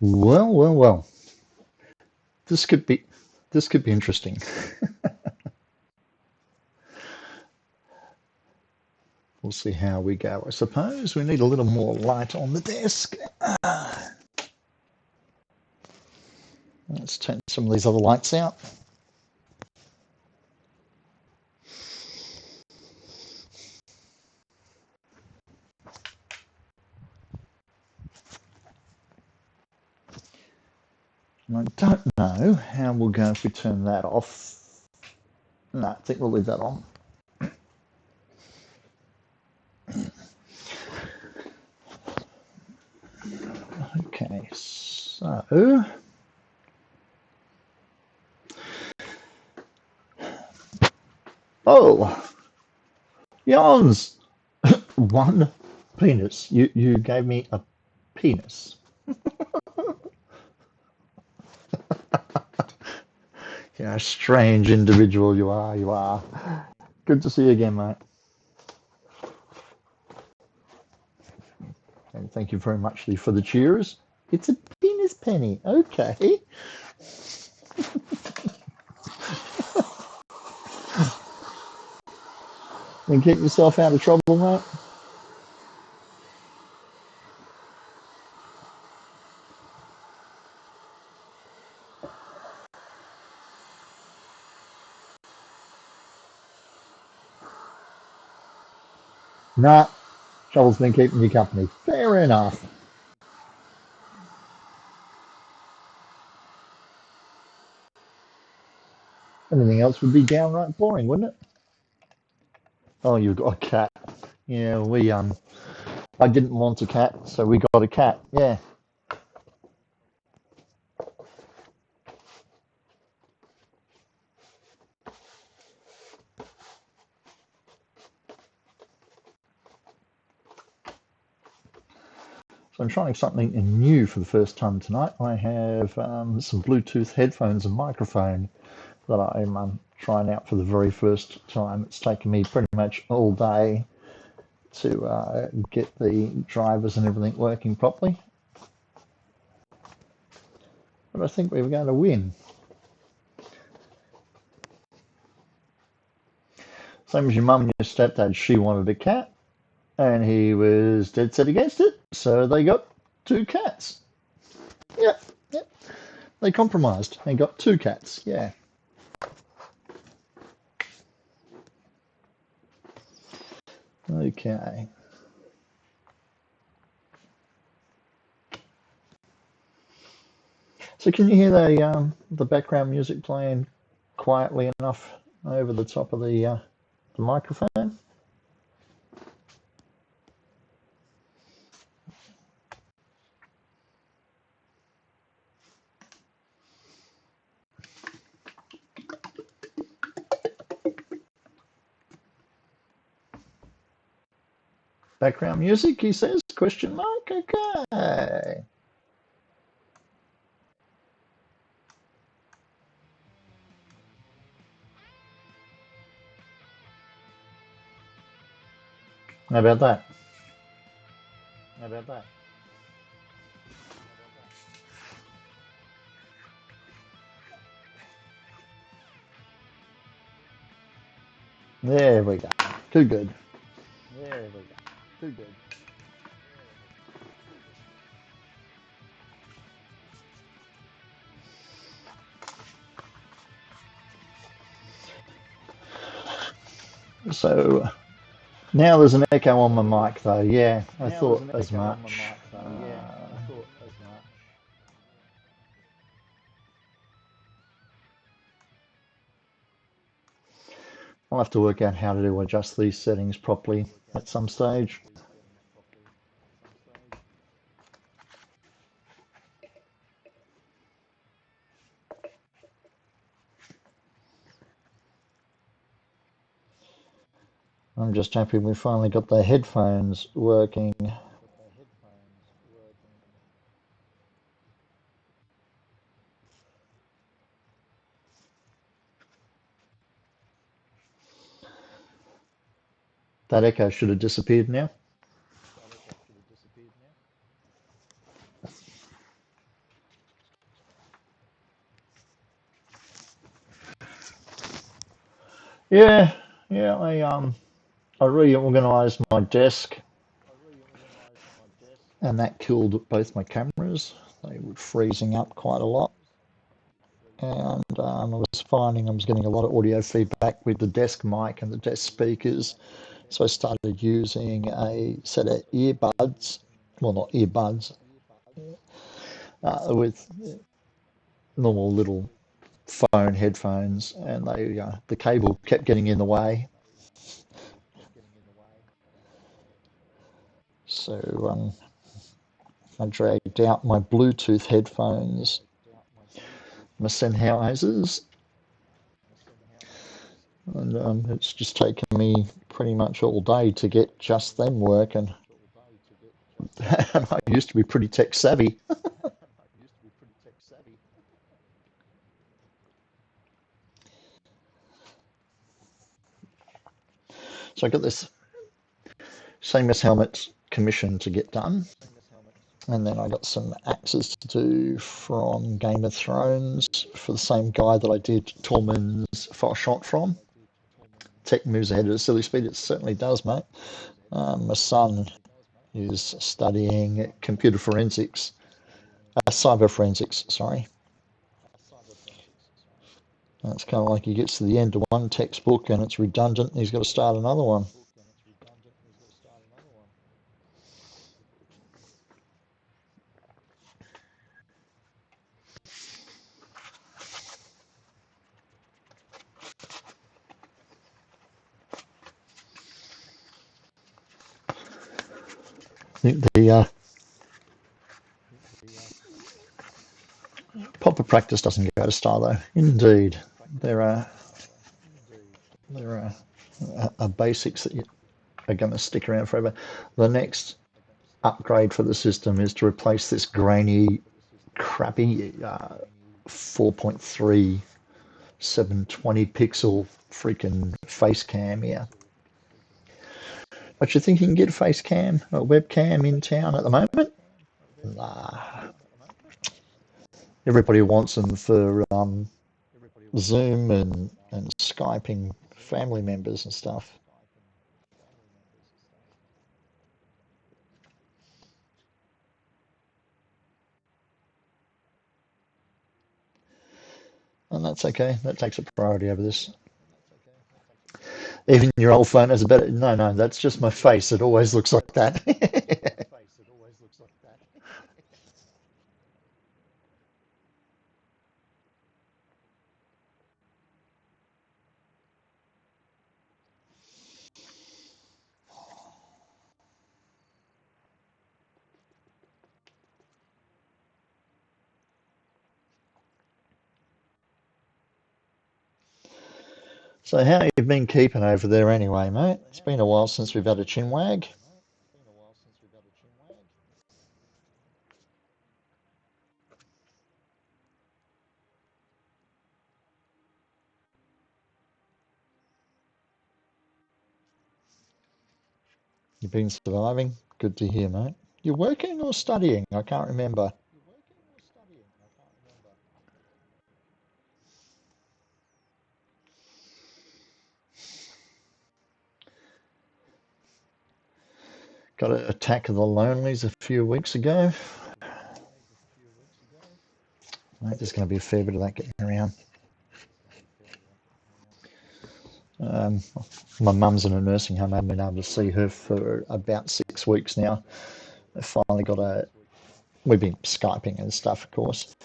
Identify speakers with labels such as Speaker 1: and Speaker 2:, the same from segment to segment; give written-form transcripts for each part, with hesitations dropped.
Speaker 1: Well, well, well. This could be this could be interesting. We'll see how we go. I suppose we need a little more light on the desk. Let's turn some of these other lights out. And I don't know how we'll go if we turn that off. No, I think we'll leave that on. Okay, so oh, Jans, one penis. You gave me a penis. Yeah, strange individual you are. You are. Good to see you again, mate. And thank you very much for the cheers. It's a penis penny. Okay. And keep yourself out of trouble, mate. Nah, trouble's been keeping you company. Fair enough. Anything else would be downright boring, wouldn't it? Oh, you've got a cat. Yeah, I didn't want a cat, so we got a cat. Yeah. So I'm trying something new for the first time tonight. I have some Bluetooth headphones and microphone that I'm trying out for the very first time. It's taken me pretty much all day to get the drivers and everything working properly. But I think we were going to win. Same as your mum and your stepdad, she wanted a cat, and he was dead set against it, so they got two cats. Yep, yep. They compromised and got two cats, yeah. Okay. So can you hear the background music playing quietly enough over the top of the microphone? Background music, he says, question mark, okay. How about that? How about that? There we go. Too good. There we go. Too good. So now there's an echo on my mic though. Yeah, I thought as much. I'll have to work out how to adjust these settings properly at some stage. I'm just happy we finally got the headphones working. That echo should have disappeared now.
Speaker 2: Yeah, yeah. I reorganized my desk, and that killed both my cameras. They were freezing up quite a lot, and I was finding I was getting a lot of audio feedback with the desk mic and the desk speakers. So I started using a set of earbuds, well, not earbuds, with normal little phone headphones, and the cable kept getting in the way. So I dragged out my Bluetooth headphones, my Sennheisers, and it's just taken me pretty much all day to get just them working. And I used to be pretty tech savvy. So I got this SAMUS helmet commission to get done. And then I got some axes to do from Game of Thrones for the same guy that I did Tormund's Fire Shot from. Tech moves ahead at a silly speed. It certainly does, mate. My son is studying computer forensics, cyber forensics, sorry. And it's kind of like he gets to the end of one textbook and it's redundant and he's got to start another one. The proper practice doesn't go to style, though. Indeed, there are there are basics that are going to stick around forever. The next upgrade for the system is to replace this grainy, crappy 4.3 720 pixel freaking face cam here. But you think you can get a face cam, a webcam in town at the moment? Nah. Everybody wants them for Zoom and Skyping family members and stuff. And that's okay. That takes a priority over this. Even your old phone has a better. No, no, that's just my face. It always looks like that. So how you been keeping over there anyway, mate? It's been a while since we've had a chinwag. You've been surviving. Good to hear, mate. You're working or studying? I can't remember. Got an attack of the lonelies a few weeks ago. Mate, there's going to be a fair bit of that getting around. Um, my mum's in a nursing home. I haven't been able to see her for about 6 weeks now. I finally got a. We've been Skyping and stuff, of course.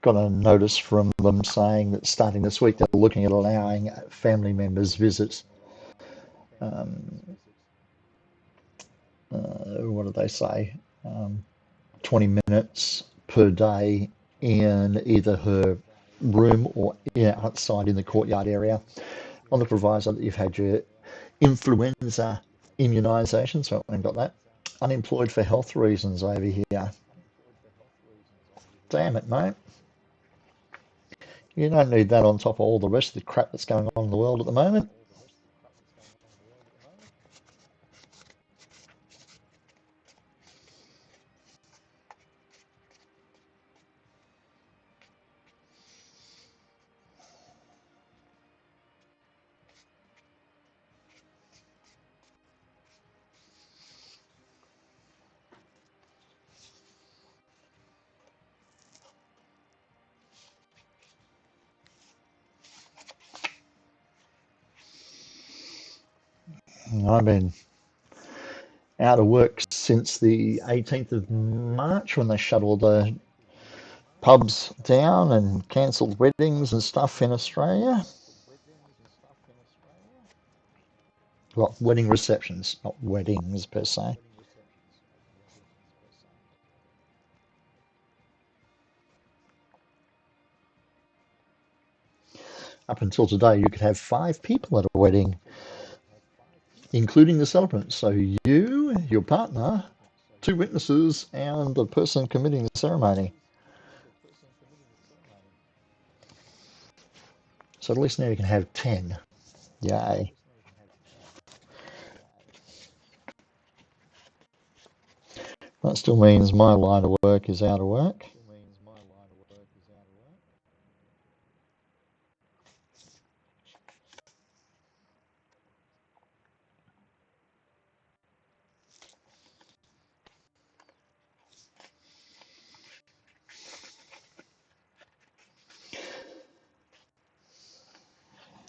Speaker 2: Got a notice from them saying that starting this week they're looking at allowing family members visits. Um, what do they say? 20 minutes per day in either her room or outside in the courtyard area, on the proviso that you've had your influenza immunisation. So I got that. Unemployed for health reasons over here. Damn it, mate. You don't need that on top of all the rest of the crap that's going on in the world at the moment.
Speaker 1: I've been out of work since the 18th of March when they shut all the pubs down and cancelled weddings and stuff in Australia. Well, wedding receptions, not weddings per se. Up until today, you could have 5 people at a wedding, including the celebrant. So you, your partner, 2 witnesses, and the person committing the ceremony. So at least now you can have 10. Yay. That still means my line of work is out of work.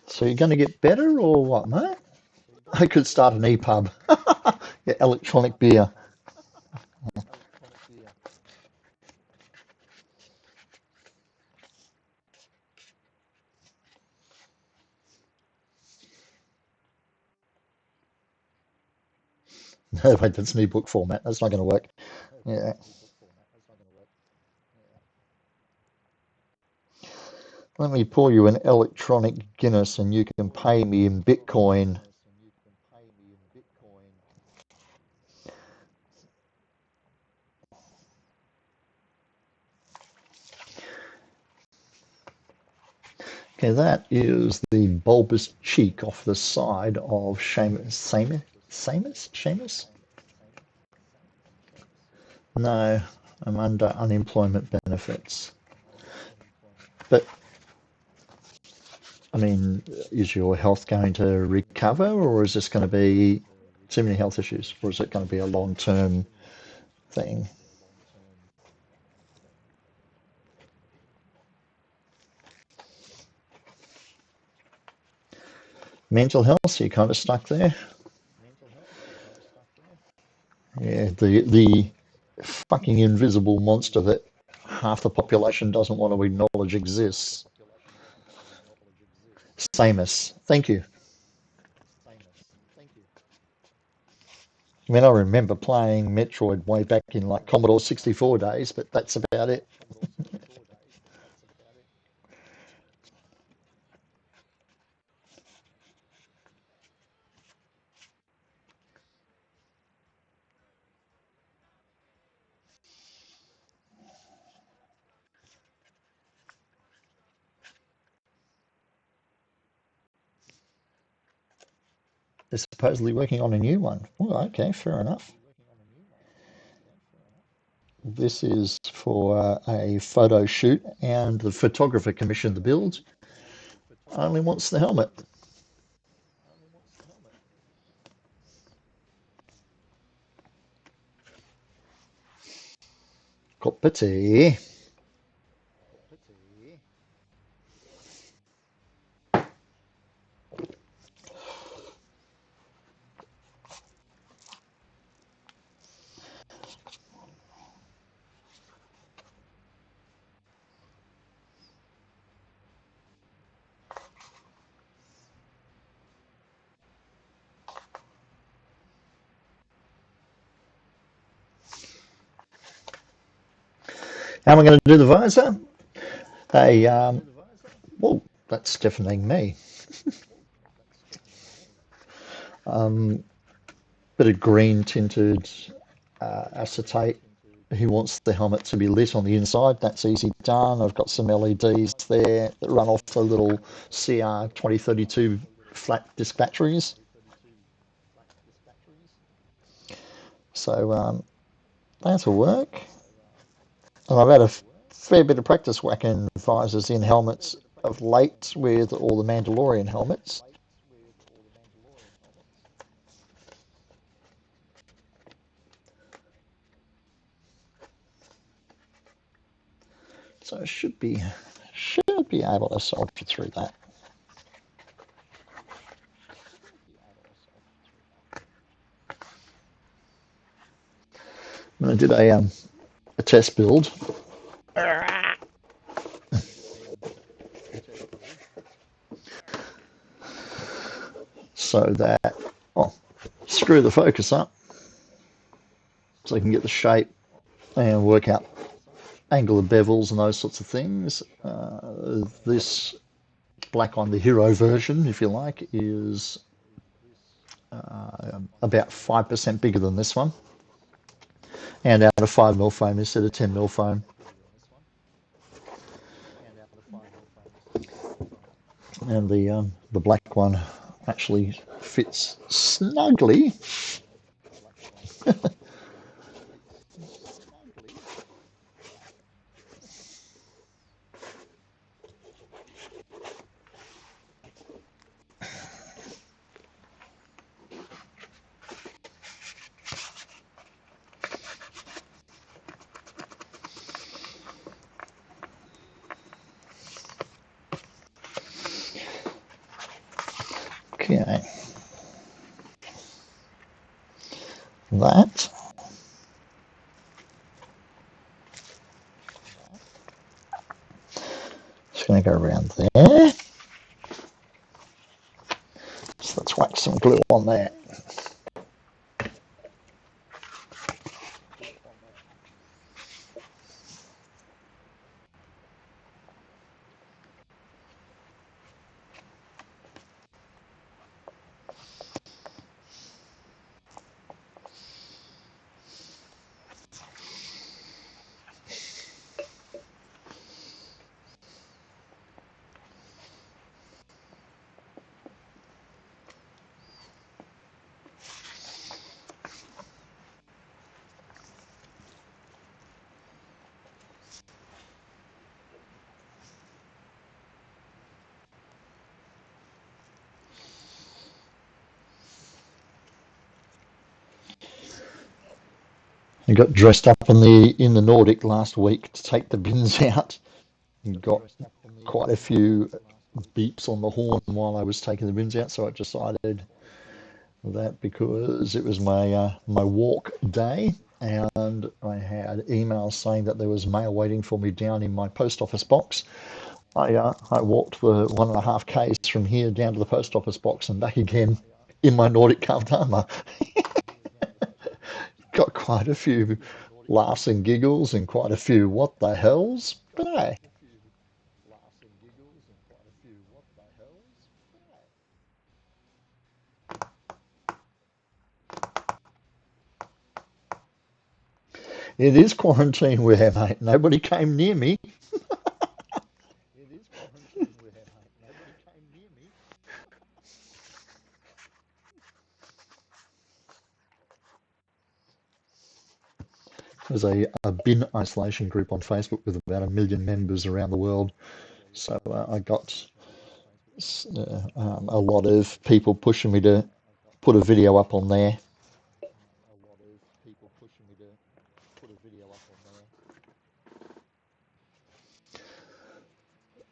Speaker 1: So you're going to get better or what, mate? I could start an e-pub. Yeah, electronic beer. No, wait, that's an ebook format. That's not going to work. Yeah. Let me pour you an electronic Guinness and you can pay me in Bitcoin. Okay, that is the bulbous cheek off the side of Seamus? No, I'm under unemployment benefits. But, I mean, is your health going to recover or is this going to be too many health issues? Or is it going to be a long-term thing? Mental health, so you're kind of stuck there. Yeah, the fucking invisible monster that half the population doesn't want to acknowledge exists. SAMUS. Thank you. I mean, I remember playing Metroid way back in like Commodore 64 days, but that's about it. They're supposedly working on a new one. Well, okay, fair enough. This is for a photo shoot, and the photographer commissioned the build. Only wants the helmet. Coppity. How am I going to do the visor? Hey, whoa, that's deafening me. Bit of green tinted acetate. He wants the helmet to be lit on the inside. That's easy done. I've got some LEDs there that run off the little CR2032 flat disk batteries. So that'll work. And I've had a fair bit of practice whacking visors in helmets of late with all the Mandalorian helmets. So I should be able to soldier through that.
Speaker 2: I did a test build. So that, oh, screw the focus up so I can get the shape and work out angle of bevels and those sorts of things. This black one, the hero version, if you like, is about 5% bigger than this one, and out of 5mm foam instead of 10mm foam. And the black one actually fits snugly. Okay, that. Just going to go around there. So let's whack some glue on there. I got dressed up in the Nordic last week to take the bins out, and got quite a few beeps on the horn while I was taking the bins out. So I decided that because it was my walk day, and I had emails saying that there was mail waiting for me down in my post office box. I walked the 1.5 k's from here down to the post office box and back again in my Nordic carved armour. Got quite a few laughs and giggles and quite a few what the hells, but hey. It is quarantine wear, mate. Nobody came near me. There's a bin isolation group on Facebook with about 1 million members around the world. So I got a lot of people pushing me to put a video up on there.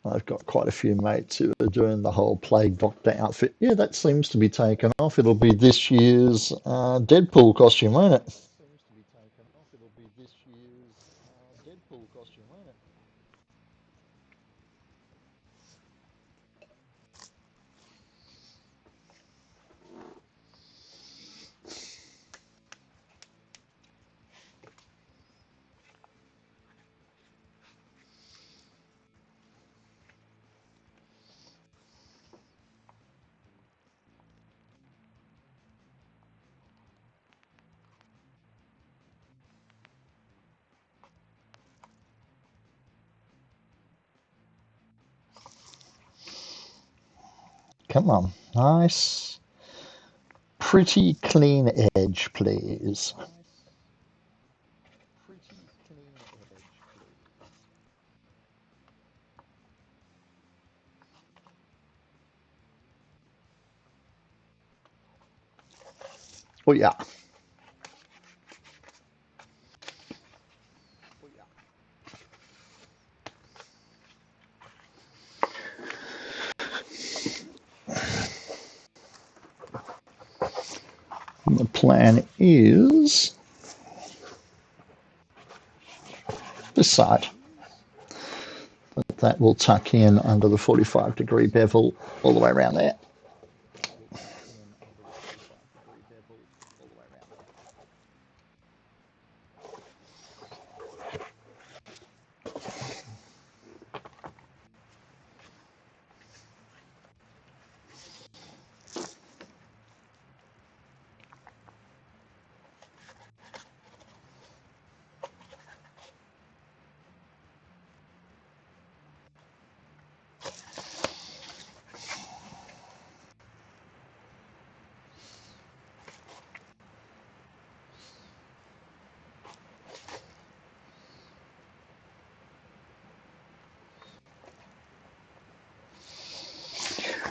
Speaker 2: I've got quite a few mates who are doing the whole plague doctor outfit. Yeah, that seems to be taken off. It'll be this year's Deadpool costume, won't it? Come on, nice, pretty clean edge, please. Oh yeah. The plan is this side. That will tuck in under the 45-degree bevel all the way around there.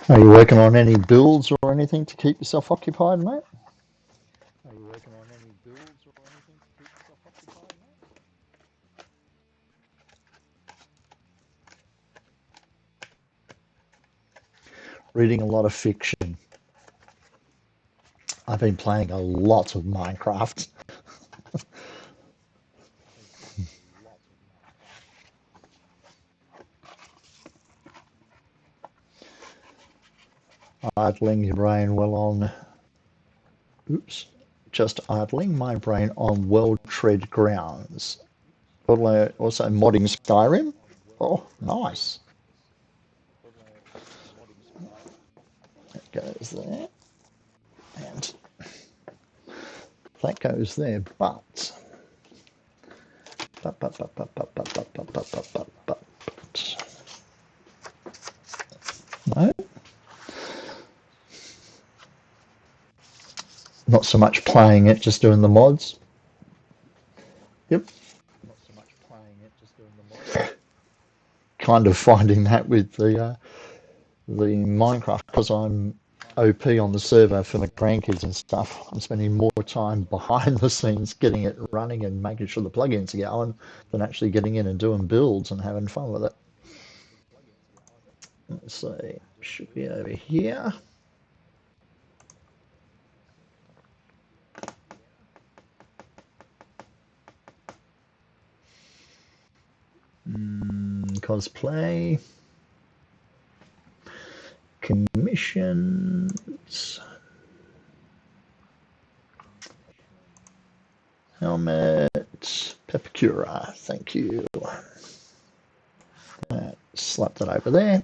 Speaker 2: Are you working on any builds or anything to keep yourself occupied, mate? Are you working on any builds or anything to keep yourself occupied, mate? Reading a lot of fiction. I've been playing a lot of Minecraft. Idling your brain well on... Oops. Just idling my brain on well-tread grounds. Also modding Skyrim. Oh, nice. That goes there. And that goes there, but no, not so much playing it, just doing the mods. Yep. Not so much playing it, just doing the mods. Kind of finding that with the Minecraft, because I'm OP on the server for the grandkids and stuff. I'm spending more time behind the scenes getting it running and making sure the plugins are going than actually getting in and doing builds and having fun with it. Let's see, should be over here. Cosplay. Commissions. Helmet. Pepacura, thank you. Slap that over there.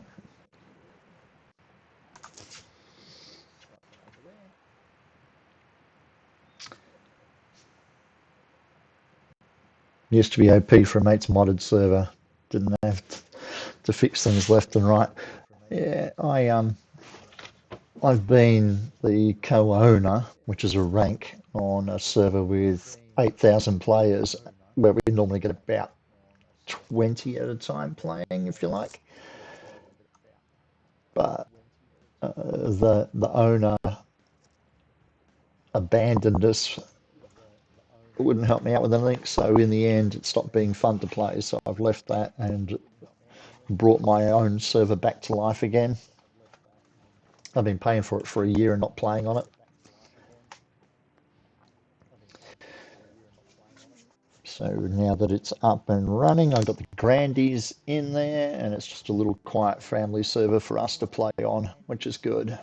Speaker 2: Used to be OP for a mate's modded server. Didn't have to fix things left and right. Yeah, I've been the co-owner, which is a rank, on a server with 8,000 players, where we normally get about 20 at a time playing, if you like. But the owner abandoned us. It wouldn't help me out with anything, so in the end it stopped being fun to play, so I've left that and brought my own server back to life again. I've been paying for it for a year and not playing on it. So now that it's up and running, I've got the Grandies in there, and it's just a little quiet family server for us to play on, which is good.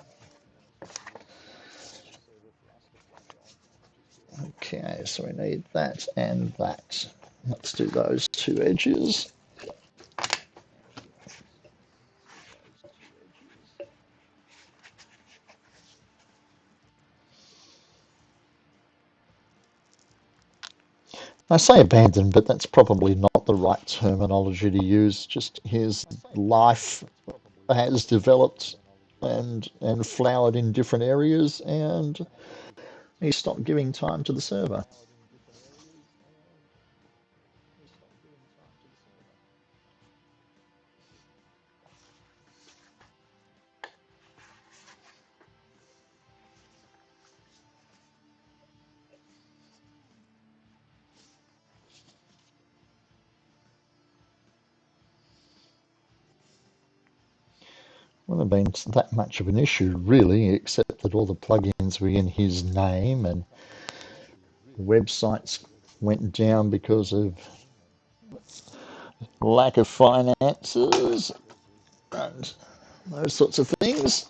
Speaker 2: Okay, so we need that and that. Let's do those two edges. I say abandoned, but that's probably not the right terminology to use. Just his life has developed and flowered in different areas, and he stopped giving time to the server. Wouldn't have been that much of an issue, really, except that all the plugins were in his name and websites went down because of lack of finances and those sorts of things.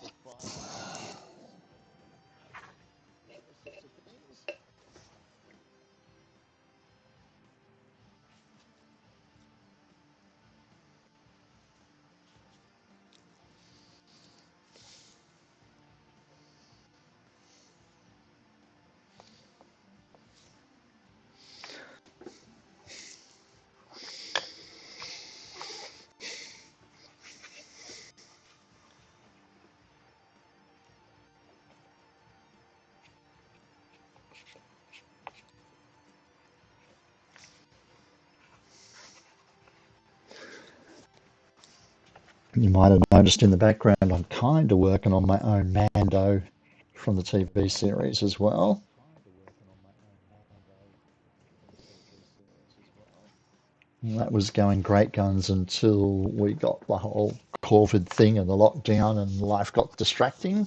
Speaker 2: You might have noticed in the background I'm kind of working on my own Mando from the TV series as well. And that was going great guns until we got the whole COVID thing and the lockdown and life got distracting.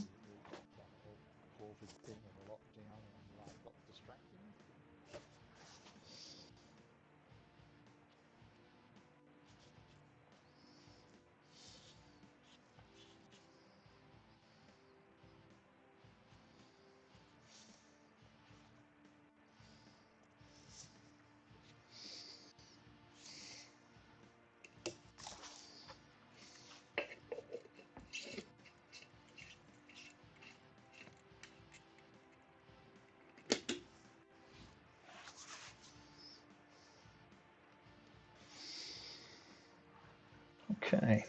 Speaker 2: Okay.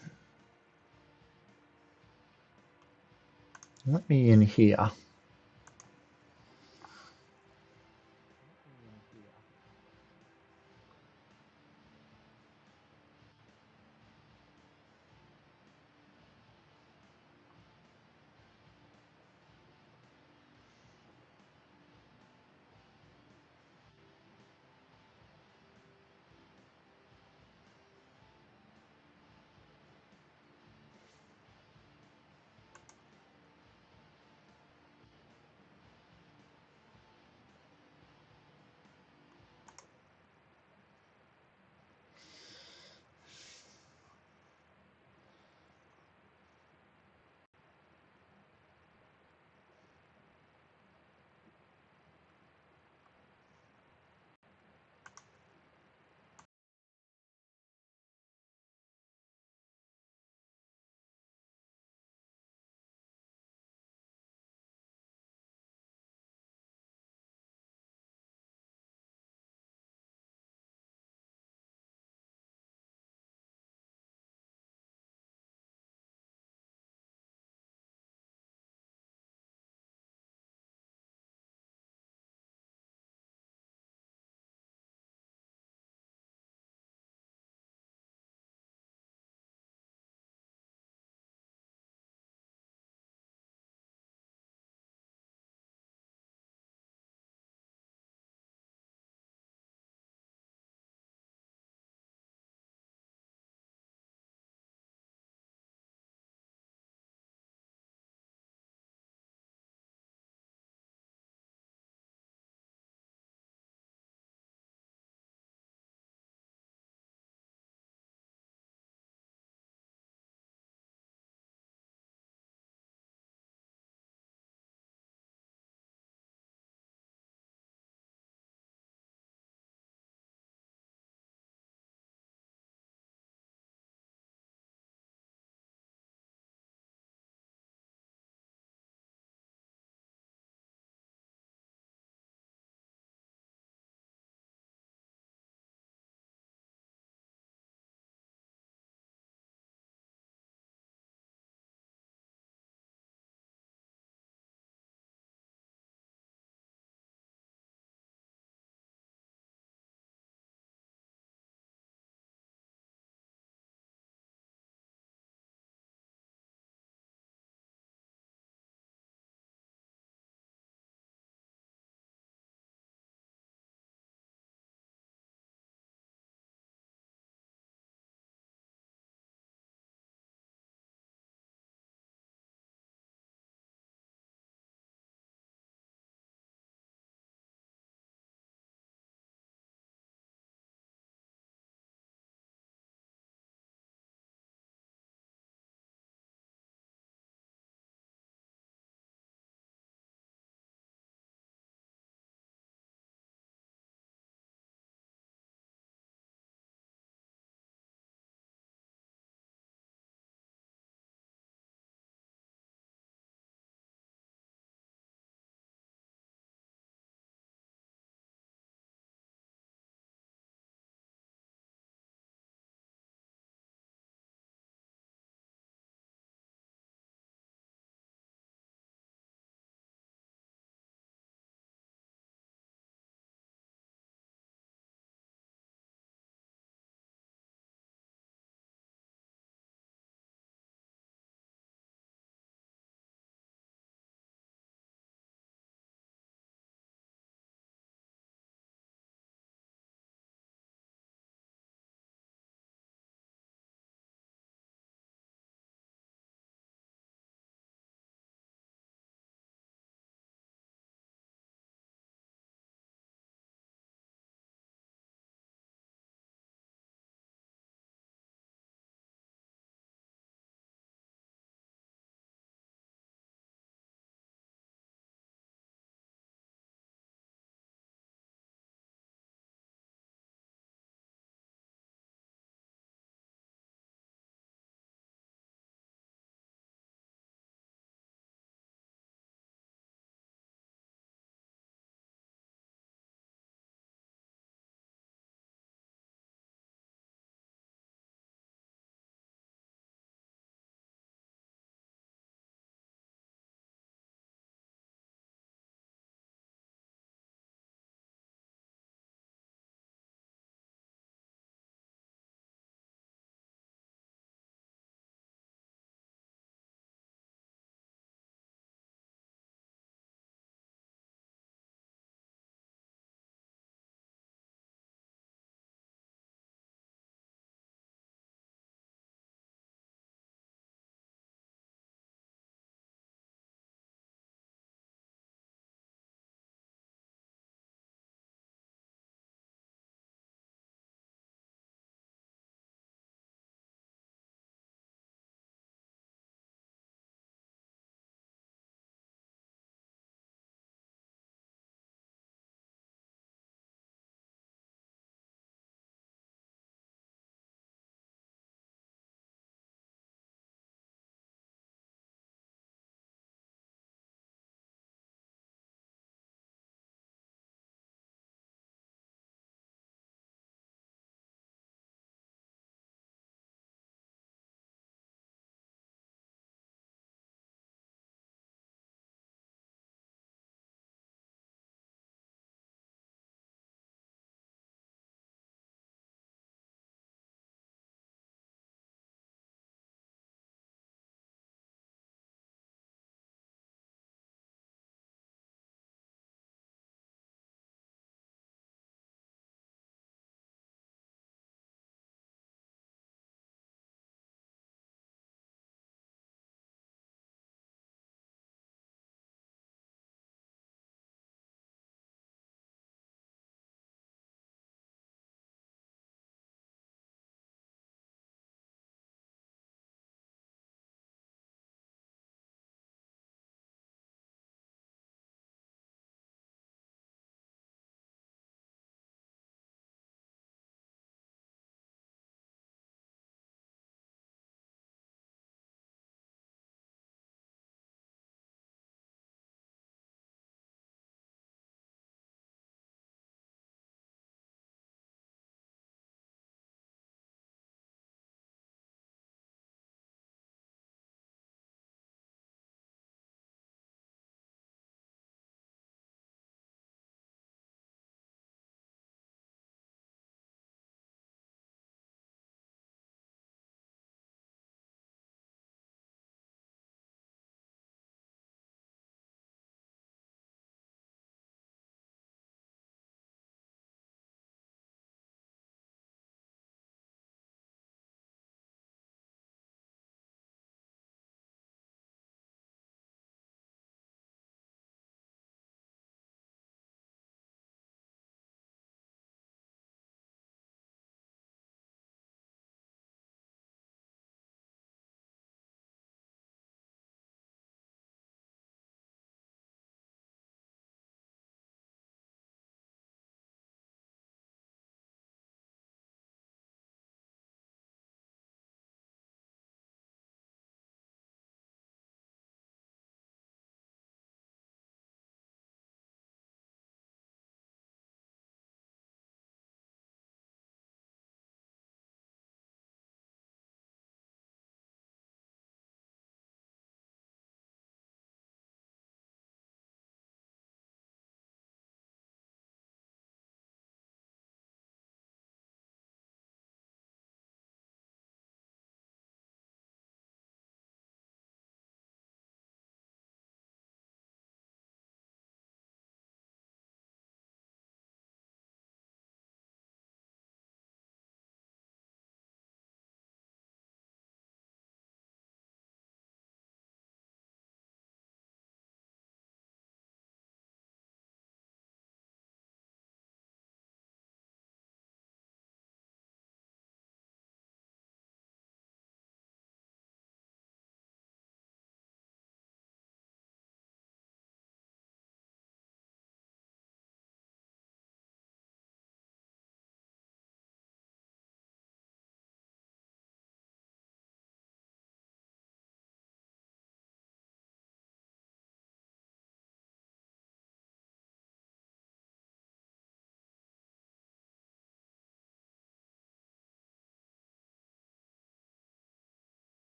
Speaker 2: Let me in here.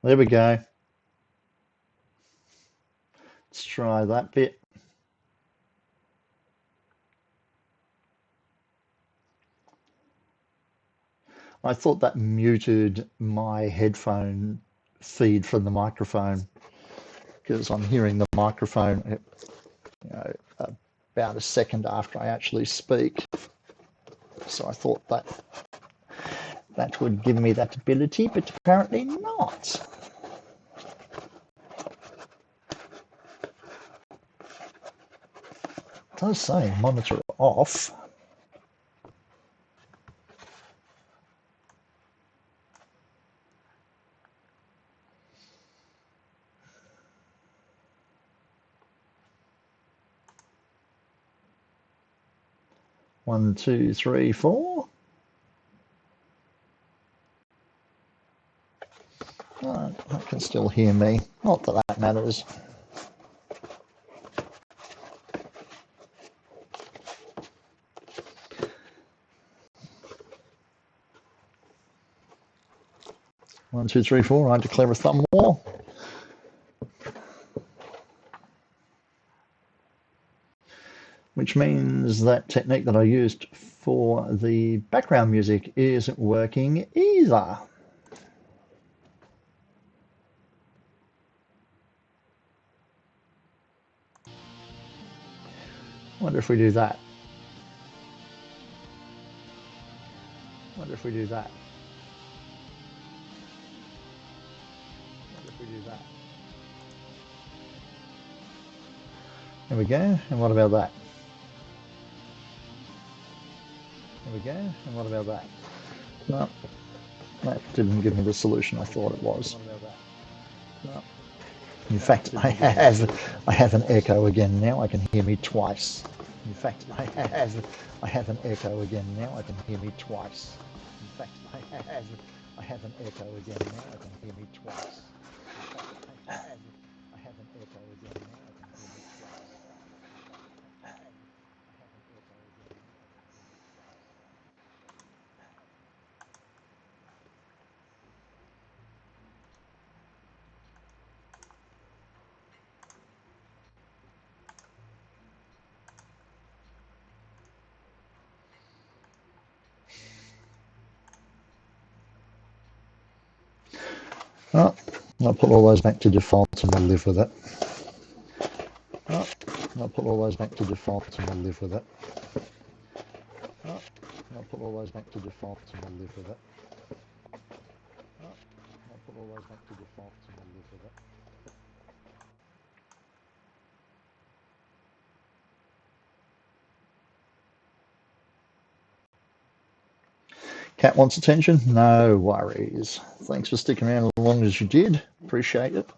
Speaker 1: There we go. Let's try that bit. I thought that muted my headphone feed from the microphone because I'm hearing the microphone, you know, about a second after I actually speak. So I thought that would give me that ability, but apparently not. It does say monitor off. One, two, three, four. I can still hear me. Not that that matters. One, two, three, four. I declare a thumb war. Which means that technique that I used for the background music isn't working either. Wonder if we do that. Wonder if we do that. Wonder if we do that. There we go. And what about that? There we go. And what about that? No, that didn't give me the solution I thought it was. No. In fact, I have an echo again now. I can hear me twice. In fact, I have an echo again now. I can hear me twice. In fact, I have an echo again now. I can hear me twice. In fact, I have an echo again now. I can hear me twice. I have an echo again now. I can hear me twice. Oh, I'll put all those back to default and we'll live with it. Oh, I'll put all those back to default and we'll live with it. Oh, I'll put all those back to default and we'll live with it. Oh, I'll put all those back to default and we'll live with it. Cat wants attention? No worries. Thanks for sticking around as long as you did. Appreciate it.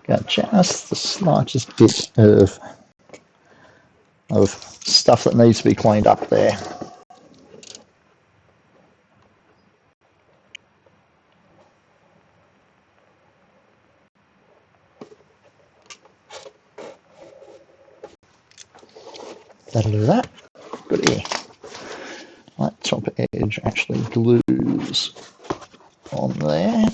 Speaker 1: Got just the slightest bit of stuff that needs to be cleaned up there. That'll do that. Goodie. That top edge actually glues on there.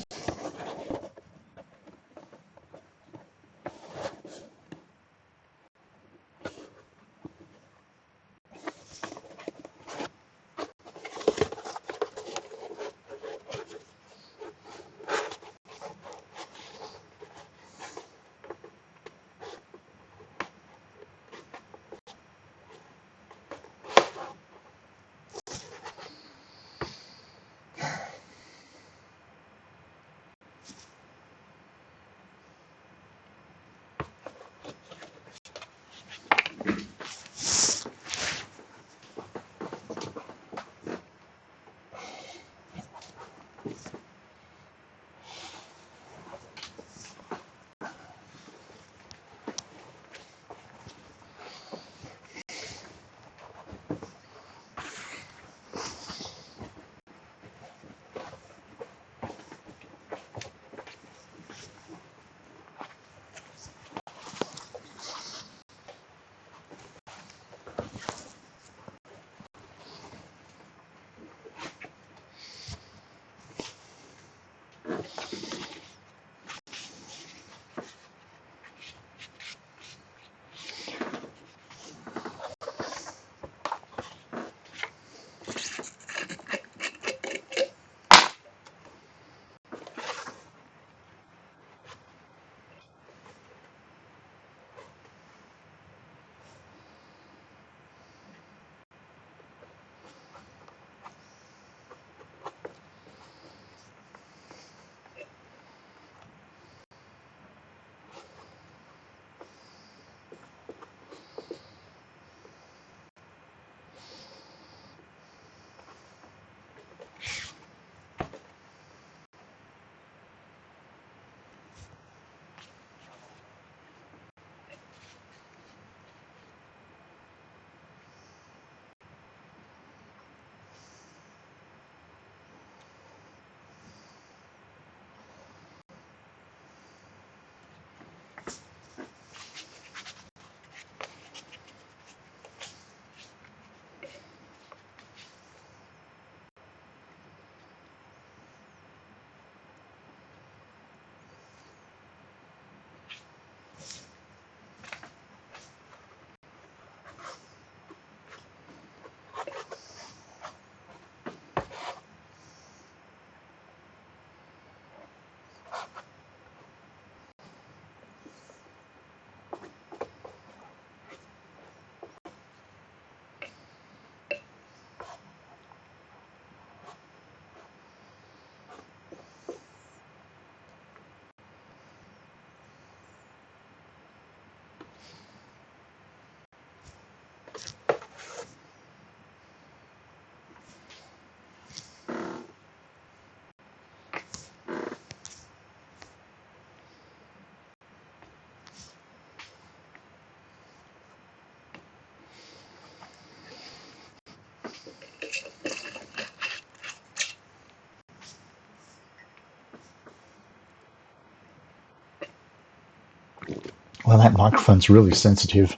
Speaker 1: Well, that microphone's really sensitive.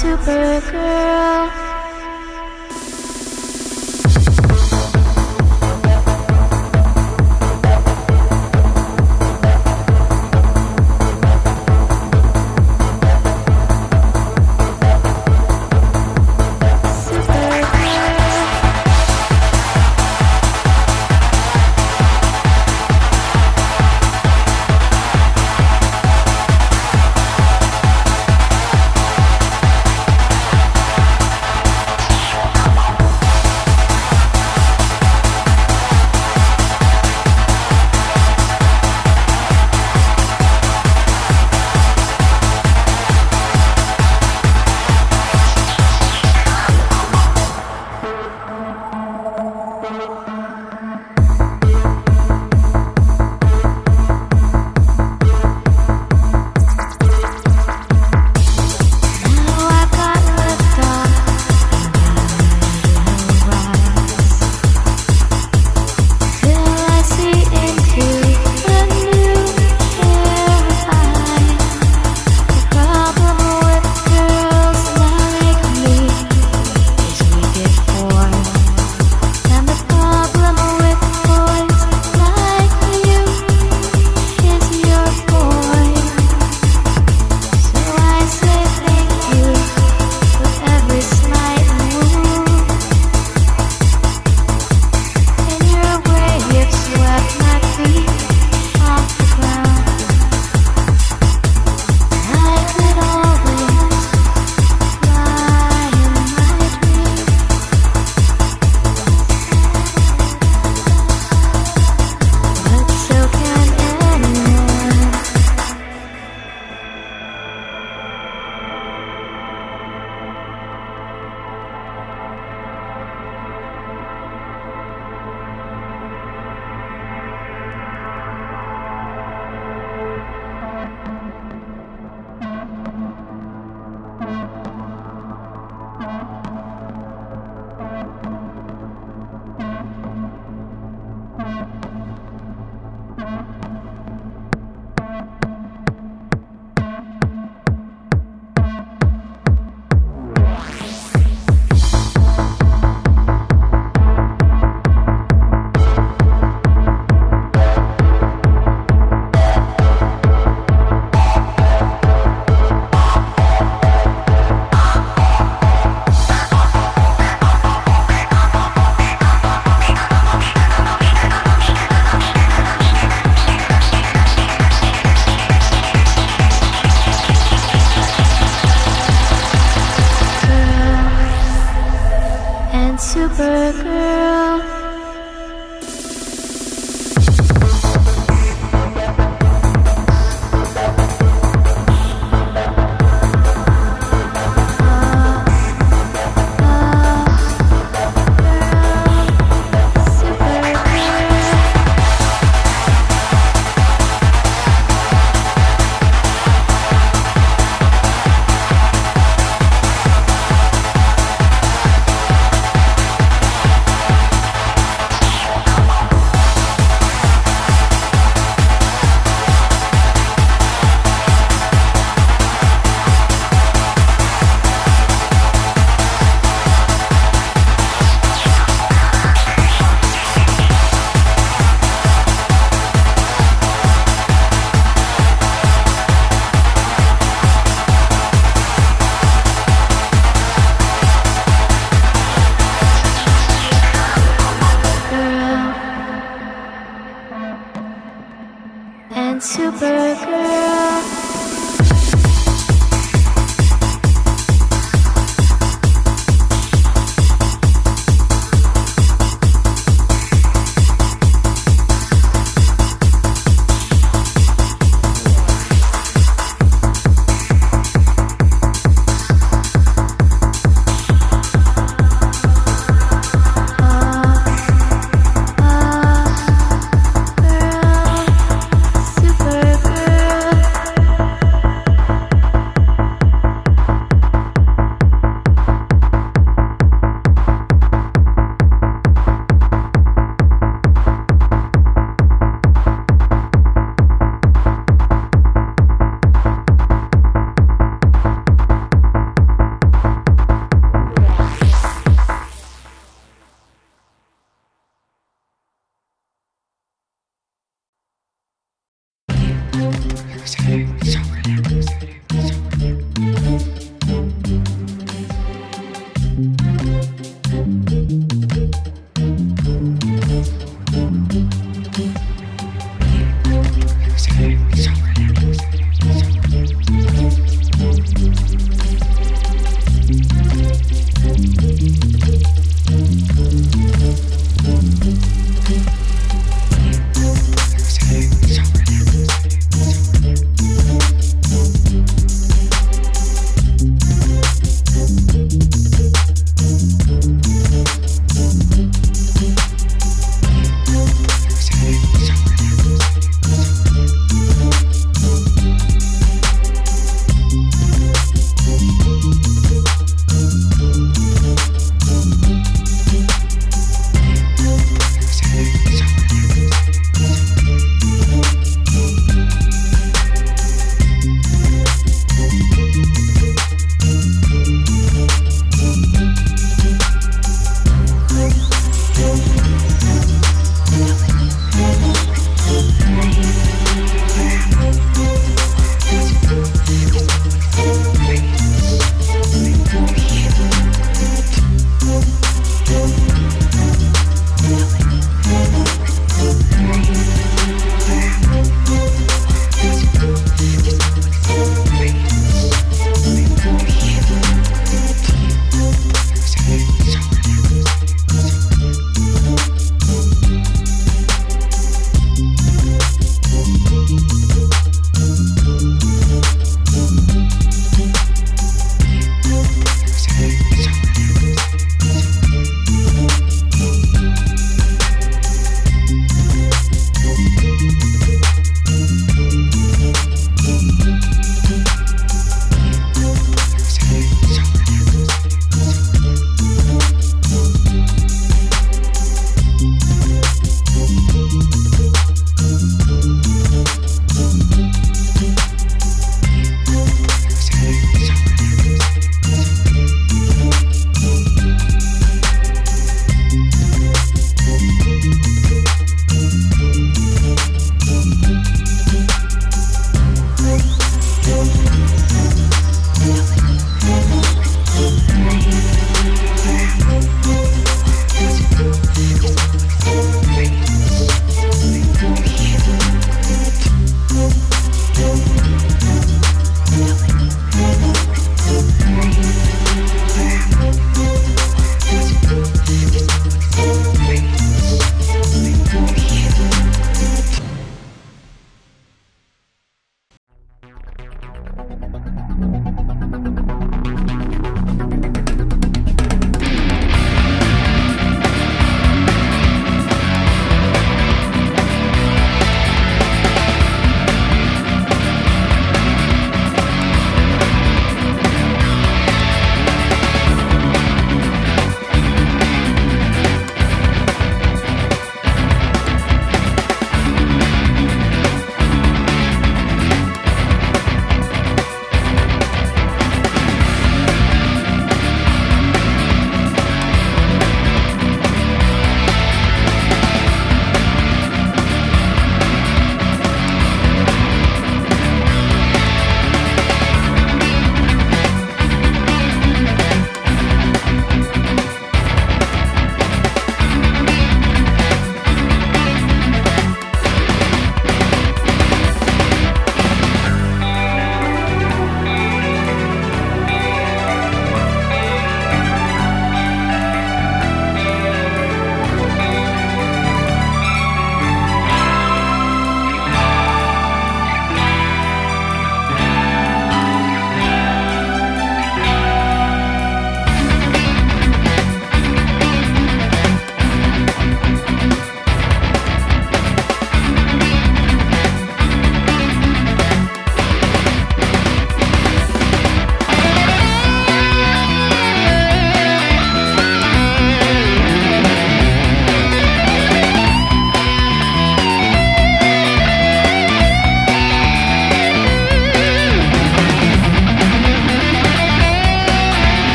Speaker 3: Supergirl. Supergirl.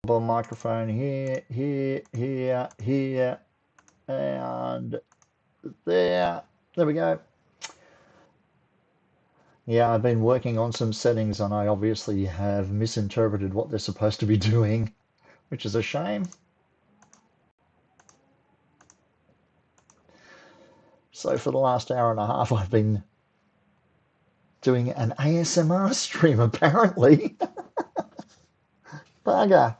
Speaker 1: Microphone here, here, here, here.
Speaker 2: and there we go. Yeah, I've been working on some settings and I obviously have misinterpreted what they're supposed to be doing, which is a shame. So for the last hour and a half, I've been doing an ASMR stream, apparently. Bugger.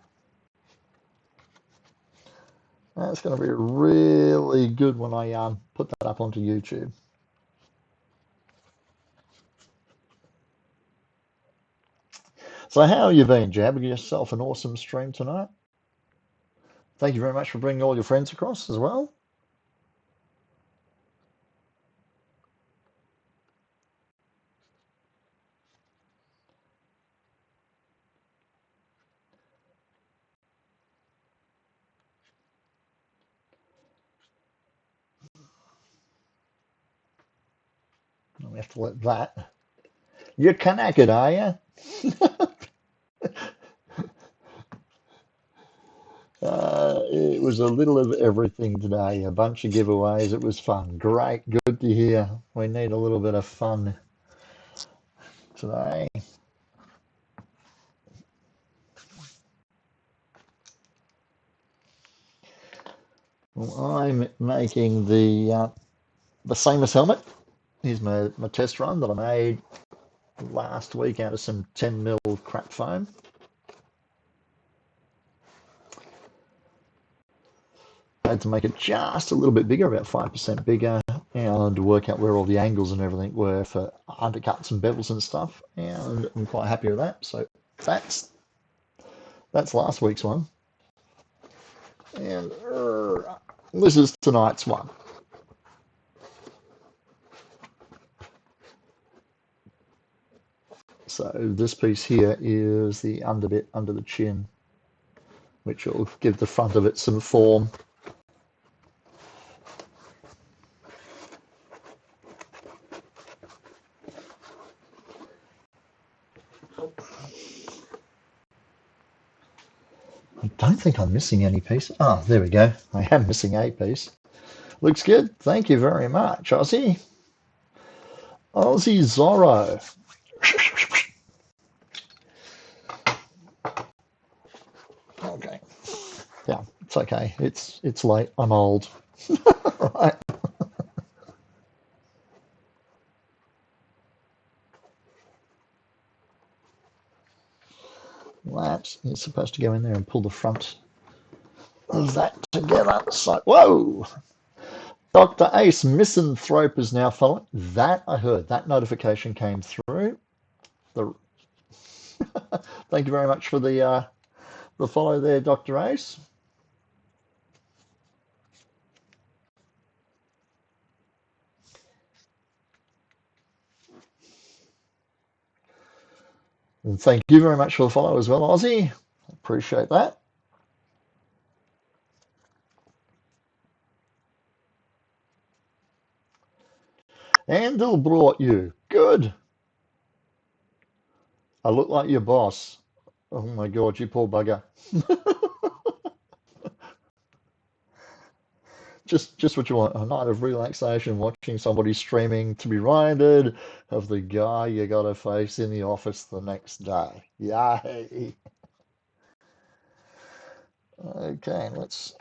Speaker 2: That's going to be really good when I put that up onto YouTube. So how have you been, Jab? Give yourself an awesome stream tonight. Thank you very much for bringing all your friends across as well. We have to let that. You're connected, are you? It was a little of everything today, a bunch of giveaways. It was fun. Great, good to hear. We need a little bit of fun today. Well, I'm making the SAMUS helmet. Here's my test run that I made last week out of some 10mm crap foam. I had to make it just a little bit bigger, about 5% bigger, and work out where all the angles and everything were for undercuts and bevels and stuff. And I'm quite happy with that. So that's last week's one. And this is tonight's one. So this piece here is the underbit under the chin, which will give the front of it some form. I don't think I'm missing any piece. Ah, there we go. I am missing a piece. Looks good. Thank you very much, Aussie. Aussie Zorro. Okay. Yeah, it's okay. It's late. I'm old. Right. That is supposed to go in there and pull the front of that together. So, whoa! Dr. Ace Misanthrope is now following. That I heard. That notification came through. Thank you very much for the follow there, Dr. Ace. And thank you very much for the follow as well, Aussie. Appreciate that. Andel brought you. Good. I look like your boss. Oh my God, you poor bugger. Just what you want. A night of relaxation, watching somebody streaming to be reminded of the guy you got to face in the office the next day. Yay. Okay, let's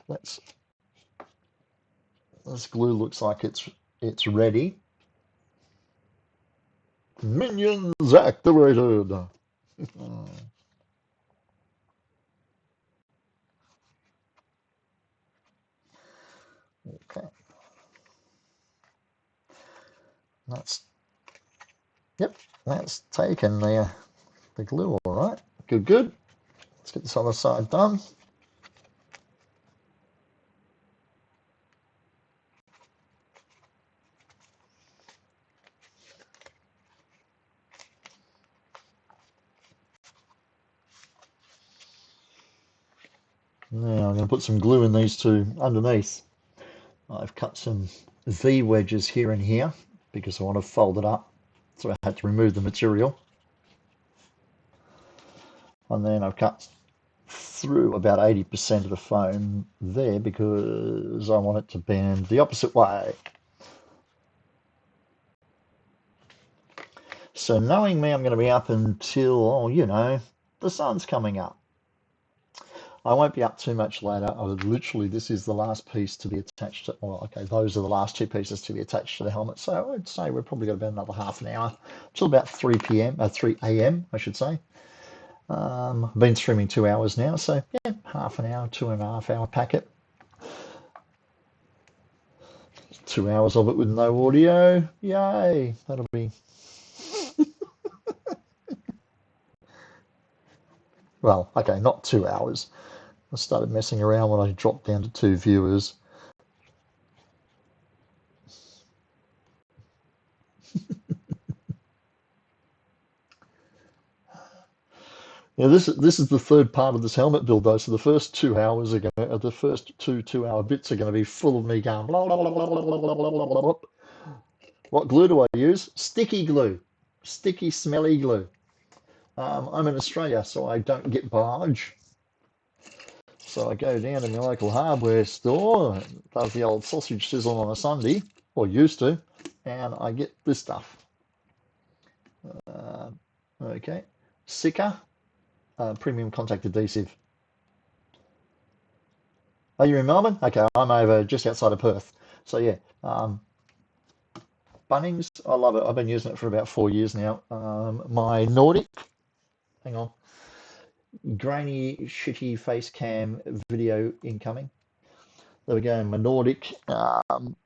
Speaker 2: this glue looks like it's ready. Minions activated. Okay. That's taken the glue all right. Good. Let's get this other side done. Now I'm going to put some glue in these two underneath. I've cut some V wedges here and here because I want to fold it up, so I had to remove the material. And then I've cut through about 80% of the foam there because I want it to bend the opposite way. So knowing me, I'm going to be up until, oh, you know, the sun's coming up. I won't be up too much later. I would literally, this is the last piece to be attached to, well, okay, those are the last two pieces to be attached to the helmet. So I'd say we've probably got about another half an hour till about 3 a.m., I should say. I've been streaming 2 hours now, so yeah, half an hour, 2.5 hour packet. 2 hours of it with no audio. Yay, that'll be, well, okay, not 2 hours. I started messing around when I dropped down to 2 viewers. Yeah, this is the third part of this helmet build though. So the first 2 hours are going, the first 2 2 hour bits are going to be full of me going blah blah blah blah blah blah blah blah blah blah. What glue do I use? Sticky glue, sticky smelly glue. I'm in Australia, so I don't get barge. So I go down to my local hardware store, does the old sausage sizzle on a Sunday, or used to, and I get this stuff. Okay, Sika, premium contact adhesive. Are you in Melbourne? Okay, I'm over just outside of Perth. So yeah, Bunnings, I love it. I've been using it for about 4 years now. My Nordic, hang on, grainy, shitty face cam video incoming. There we go, my Nordic.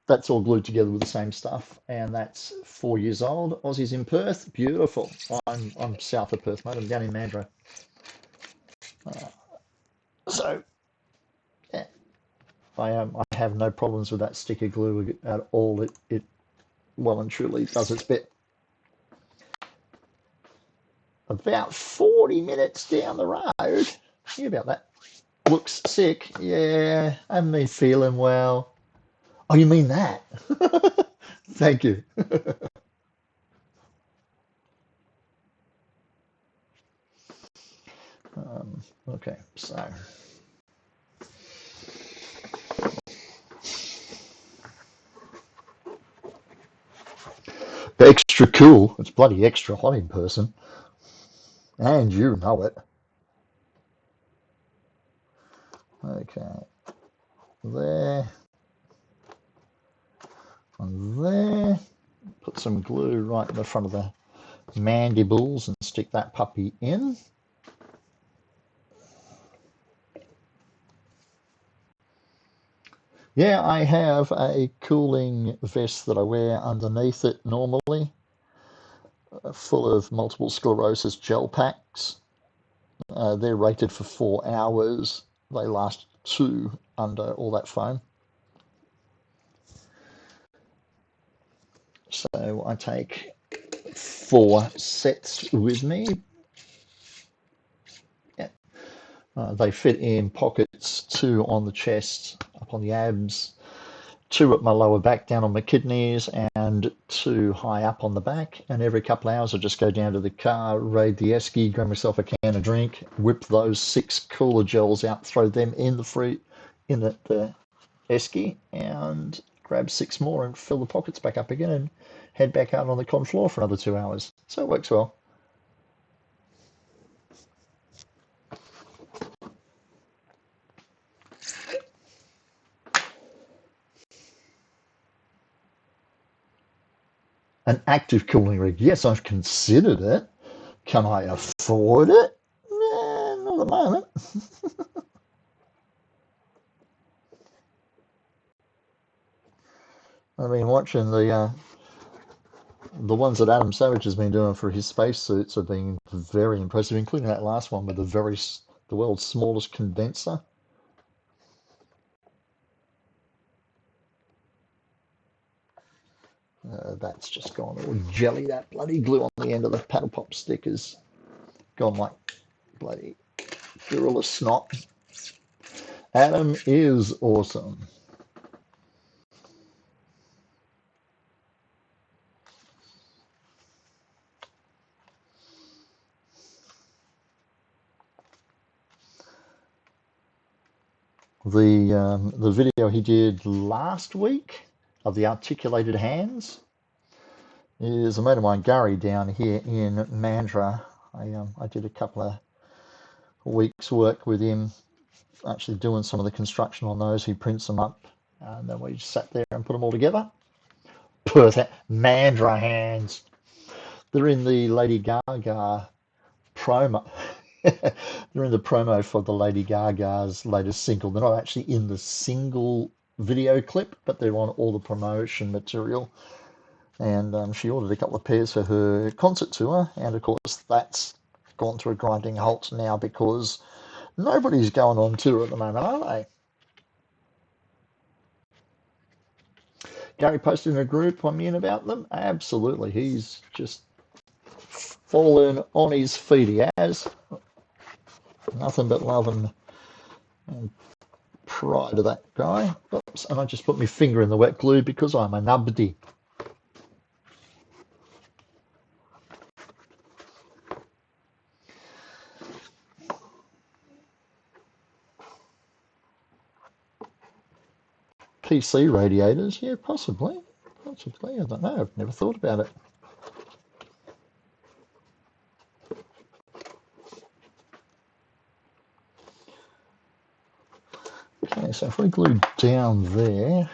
Speaker 2: That's all glued together with the same stuff, and that's 4 years old. Aussies in Perth, beautiful. I'm south of Perth, mate. I'm down in Mandurah. So yeah, I have no problems with that sticker glue at all. It well and truly does its bit. About 40 minutes down the road, see about that. Looks sick. Yeah, I haven't been feeling well. Oh, you mean that? Thank you. Okay, so extra cool. It's bloody extra hot in person, and you know it. Okay, there and there. Put some glue right in the front of the mandibles and stick that puppy in. Yeah, I have a cooling vest that I wear underneath it normally, full of multiple sclerosis gel packs. They're rated for 4 hours. They last 2 under all that foam. So I take 4 sets with me. Yeah. They fit in pockets, 2 on the chest, up on the abs, 2 at my lower back, down on my kidneys, and 2 high up on the back. And every couple of hours, I just go down to the car, raid the esky, grab myself a can of drink, whip those 6 cooler gels out, throw them in the esky, and grab 6 more and fill the pockets back up again, and head back out on the con floor for another 2 hours. So it works well. An active cooling rig. Yes, I've considered it. Can I afford it? Not at the moment. I've been watching the ones that Adam Savage has been doing for his spacesuits have been very impressive, including that last one with the world's smallest condenser. That's just gone all jelly. That bloody glue on the end of the paddle pop stick has gone like bloody gorilla snot. Adam is awesome. The video he did last week of the articulated hands is a mate of mine, Gary, down here in Mandurah. I did a couple of weeks work with him, actually doing some of the construction on those. He prints them up, and then we just sat there and put them all together. Perth Mandurah hands. They're in the Lady Gaga promo. They're in the promo for the Lady Gaga's latest single. They're not actually in the single video clip, but they're on all the promotion material. And she ordered a couple of pairs for her concert tour, and of course that's gone to a grinding halt now because nobody's going on tour at the moment, are they? Gary posted in a group I'm in about them. Absolutely, he's just fallen on his feet. He has nothing but love and pride to that guy. Oops, and I just put my finger in the wet glue because I'm a nubbity. PC radiators, yeah, possibly. Possibly, I don't know. I've never thought about it. Okay, so if we glue down there,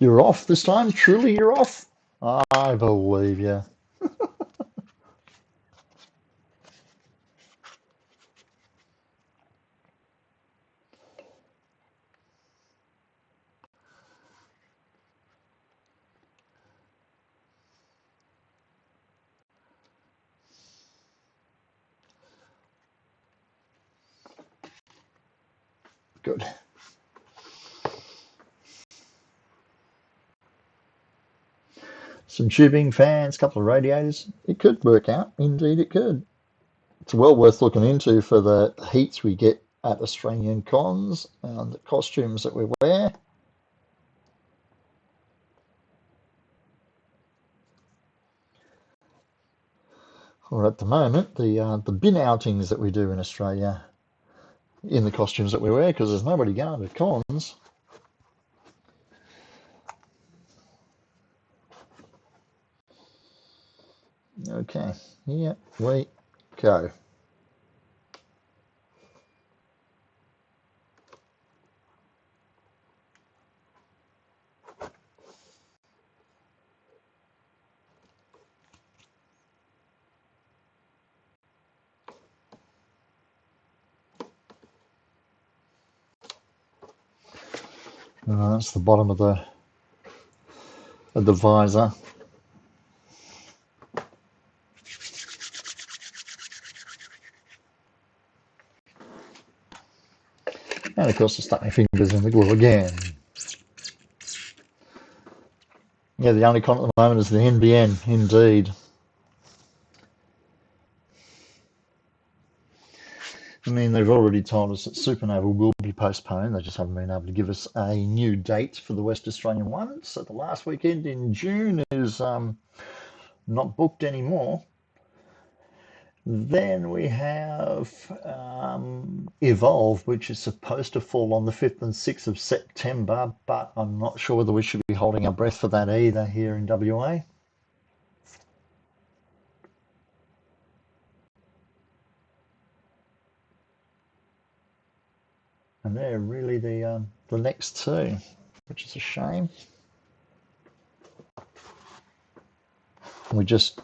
Speaker 2: you're off this time? Truly, you're off? I believe you. Good. Some tubing, fans, couple of radiators. It could work out. Indeed, it could. It's well worth looking into for the heats we get at Australian cons and the costumes that we wear. Or at the moment, the bin outings that we do in Australia in the costumes that we wear, because there's nobody going to cons. Okay, here we go. That's the bottom of the visor. And of course I stuck my fingers in the glue again. Yeah, the only con at the moment is the NBN, indeed. I mean, they've already told us that Supernova will be postponed. They just haven't been able to give us a new date for the West Australian one. So the last weekend in June is not booked anymore. Then we have Evolve, which is supposed to fall on the 5th and 6th of September, but I'm not sure whether we should be holding our breath for that either here in WA. And they're really the next two, which is a shame. We just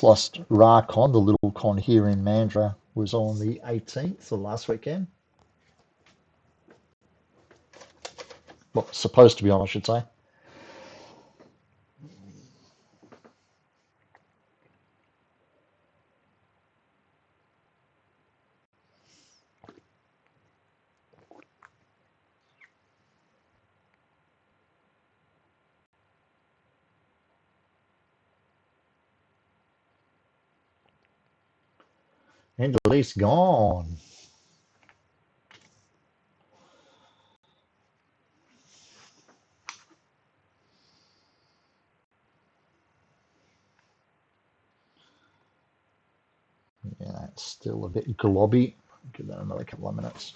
Speaker 2: lost RACon, the little con here in Mandurah, was on the 18th, the last weekend. Well, supposed to be on, I should say. And at least gone. Yeah, that's still a bit globby. Give that another couple of minutes.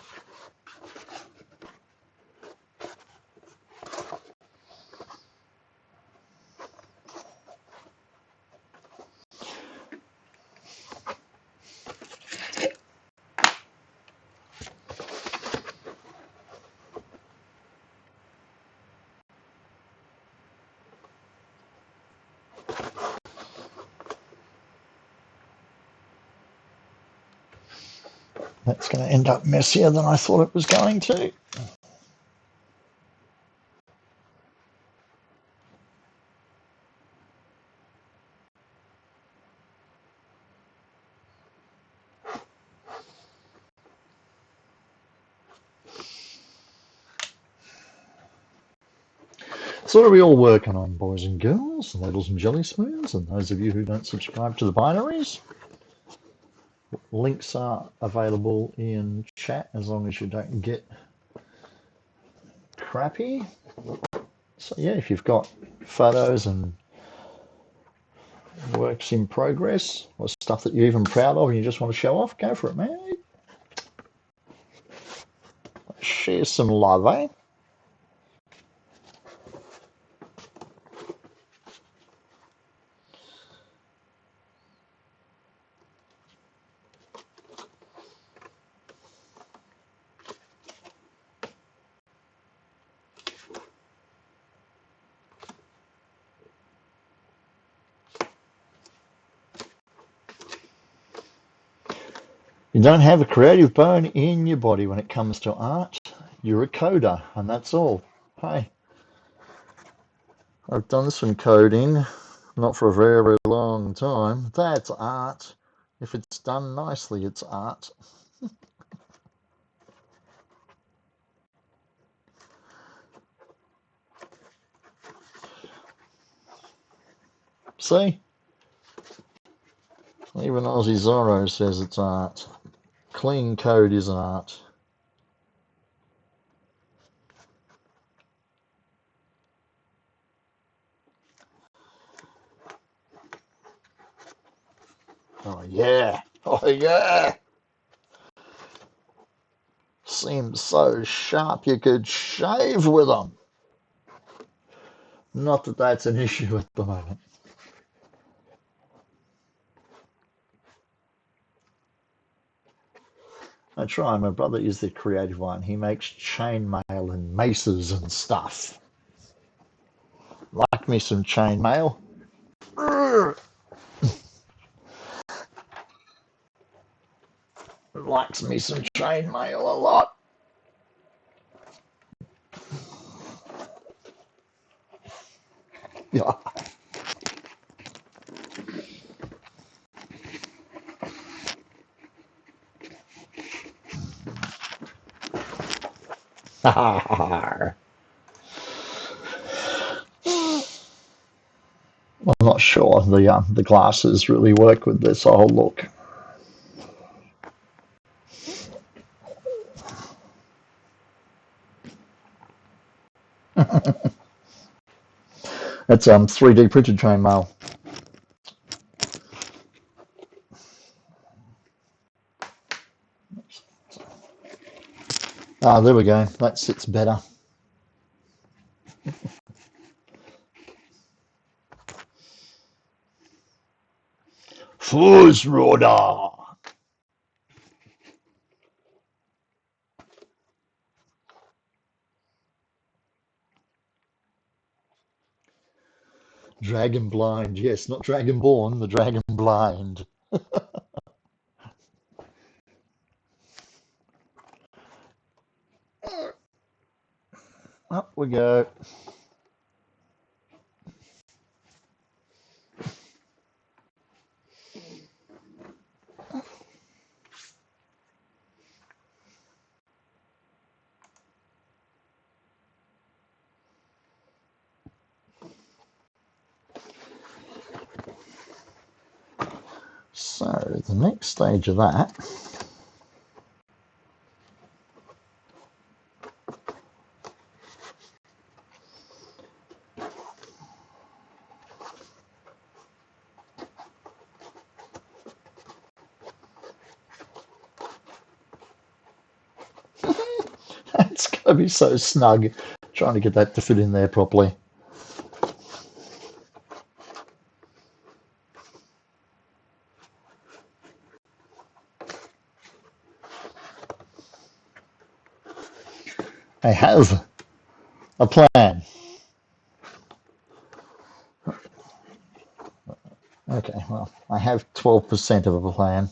Speaker 1: That's going to end up messier than I thought it was going to. So what are we all working on, boys and girls, ladles and jelly spoons, and those of you who don't subscribe to the binaries? Links are available in chat as long as you don't get crappy. So yeah, if you've got photos and works in progress or stuff that you're even proud of and you just want to show off, go for it, man. Share some love, eh? You don't have a creative bone in your body when it comes to art. You're a coder, and that's all. Hey, I've done some coding, not for a very, very long time. That's art. If it's done nicely, it's art. See? Even Aussie Zorro says it's art. Clean code is an art. Oh yeah. Oh yeah. Seems so sharp you could shave with them. Not that that's an issue at the moment. I try. My brother is the creative one. He makes chainmail and maces and stuff. Like me some chainmail. Likes me some chainmail a lot. Yeah. I'm not sure the glasses really work with this whole look. It's 3D printed chainmail. Ah, there we go. That sits better. Fußroder. Dragon blind. Yes, not dragonborn, the dragon blind. Up we go. So the next stage of that it's going to be so snug trying to get that to fit in there properly. I have a plan. Okay, well, I have 12% of a plan.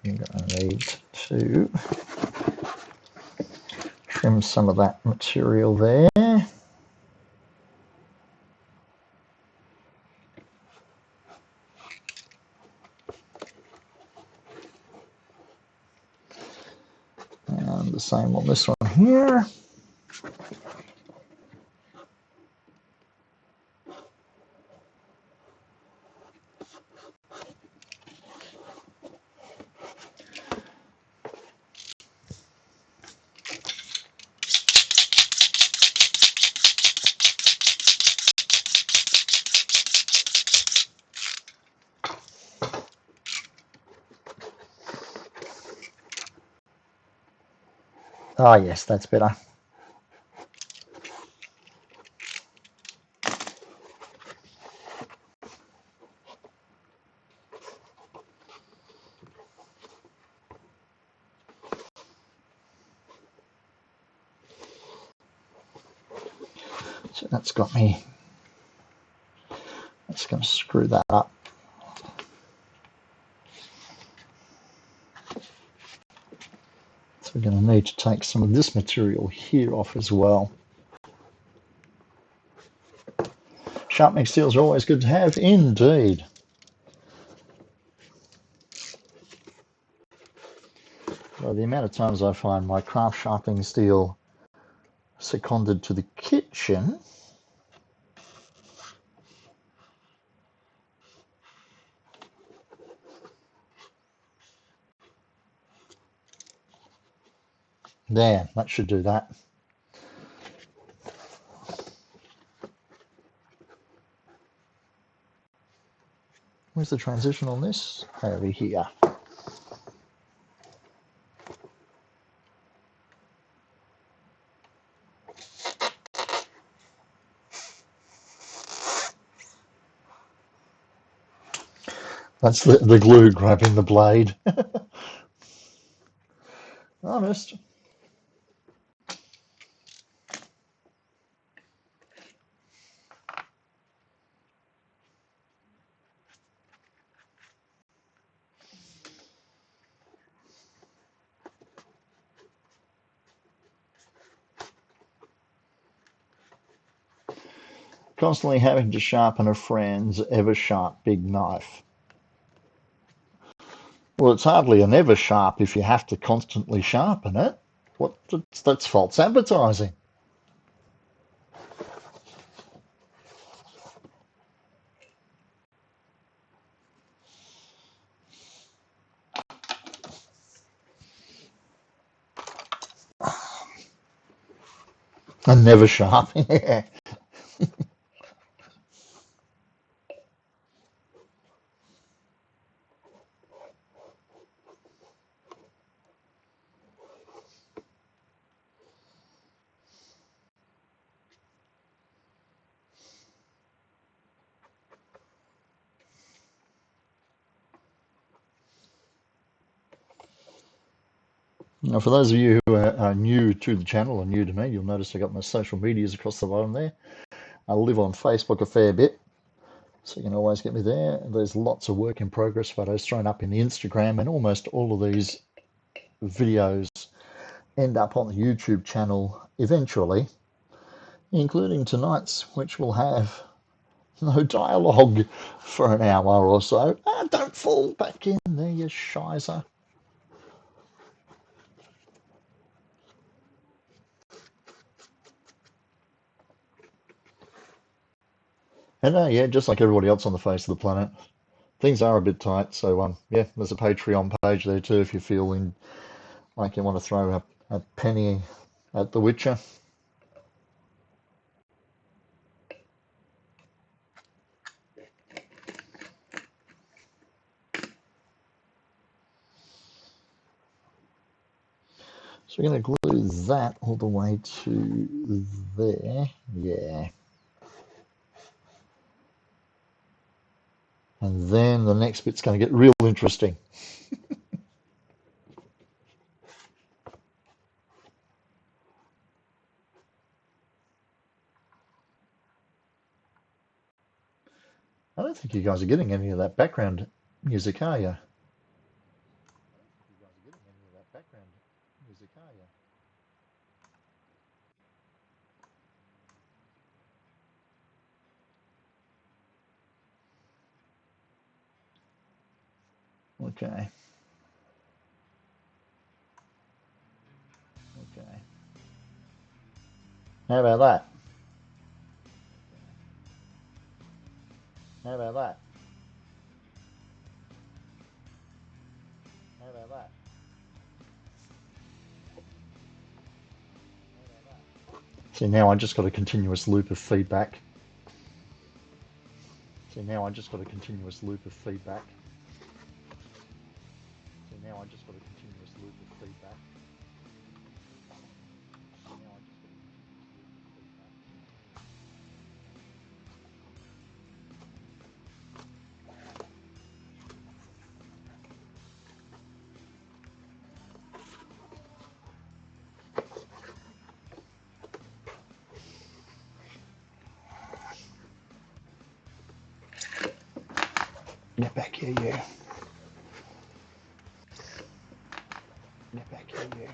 Speaker 1: I'm going to need to trim some of that material there. And the same on this one here. Ah, yes, that's better. So that's got me. That's going to screw that up. So we're going to need to take some of this material here off as well. Sharpening steels are always good to have, indeed. Well, the amount of times I find my craft sharpening steel seconded to the kitchen, there, that should do that. Where's the transition on this? Over here. That's the glue grabbing the blade. Honest. Constantly having to sharpen a friend's ever-sharp big knife. Well, it's hardly an ever-sharp if you have to constantly sharpen it. What? That's false advertising. And never sharp. Yeah. Now, for those of you who are new to the channel or new to me, you'll notice I got my social medias across the bottom there. I live on Facebook a fair bit, so you can always get me there. There's lots of work in progress photos thrown up in the Instagram, and almost all of these videos end up on the YouTube channel eventually, including tonight's, which will have no dialogue for an hour or so. Ah, don't fall back in there, you shizer. And yeah, just like everybody else on the face of the planet, things are a bit tight. So yeah, there's a Patreon page there too if you're feeling like you want to throw a penny at The Witcher. So we're going to glue that all the way to there. Yeah. And then the next bit's going to get real interesting. I don't think you guys are getting any of that background music, are you? Okay. Okay. How about that? How about that? How about that? See, now I just got a continuous loop of feedback. See, now I just got a continuous loop of feedback. See, now I just got a continuous loop of feedback. See, now I just got a continuous loop of feedback. Get back here, you. Get back here, you.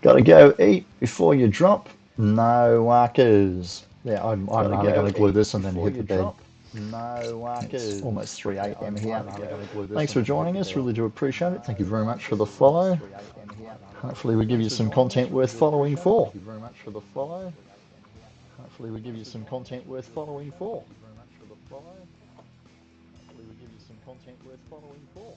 Speaker 1: Gotta go eat before you drop. No workers. Yeah, I'm only going to glue this and then hit the bed. No workers. It's almost 3 a.m. here. Thanks for joining us. Really do appreciate it. Thank you very much for the follow. Hopefully we give you some content worth following for. Thank you very much for the follow. Hopefully we give you some content worth following for. Thank you very much for the follow. Hopefully we give you some content worth following for.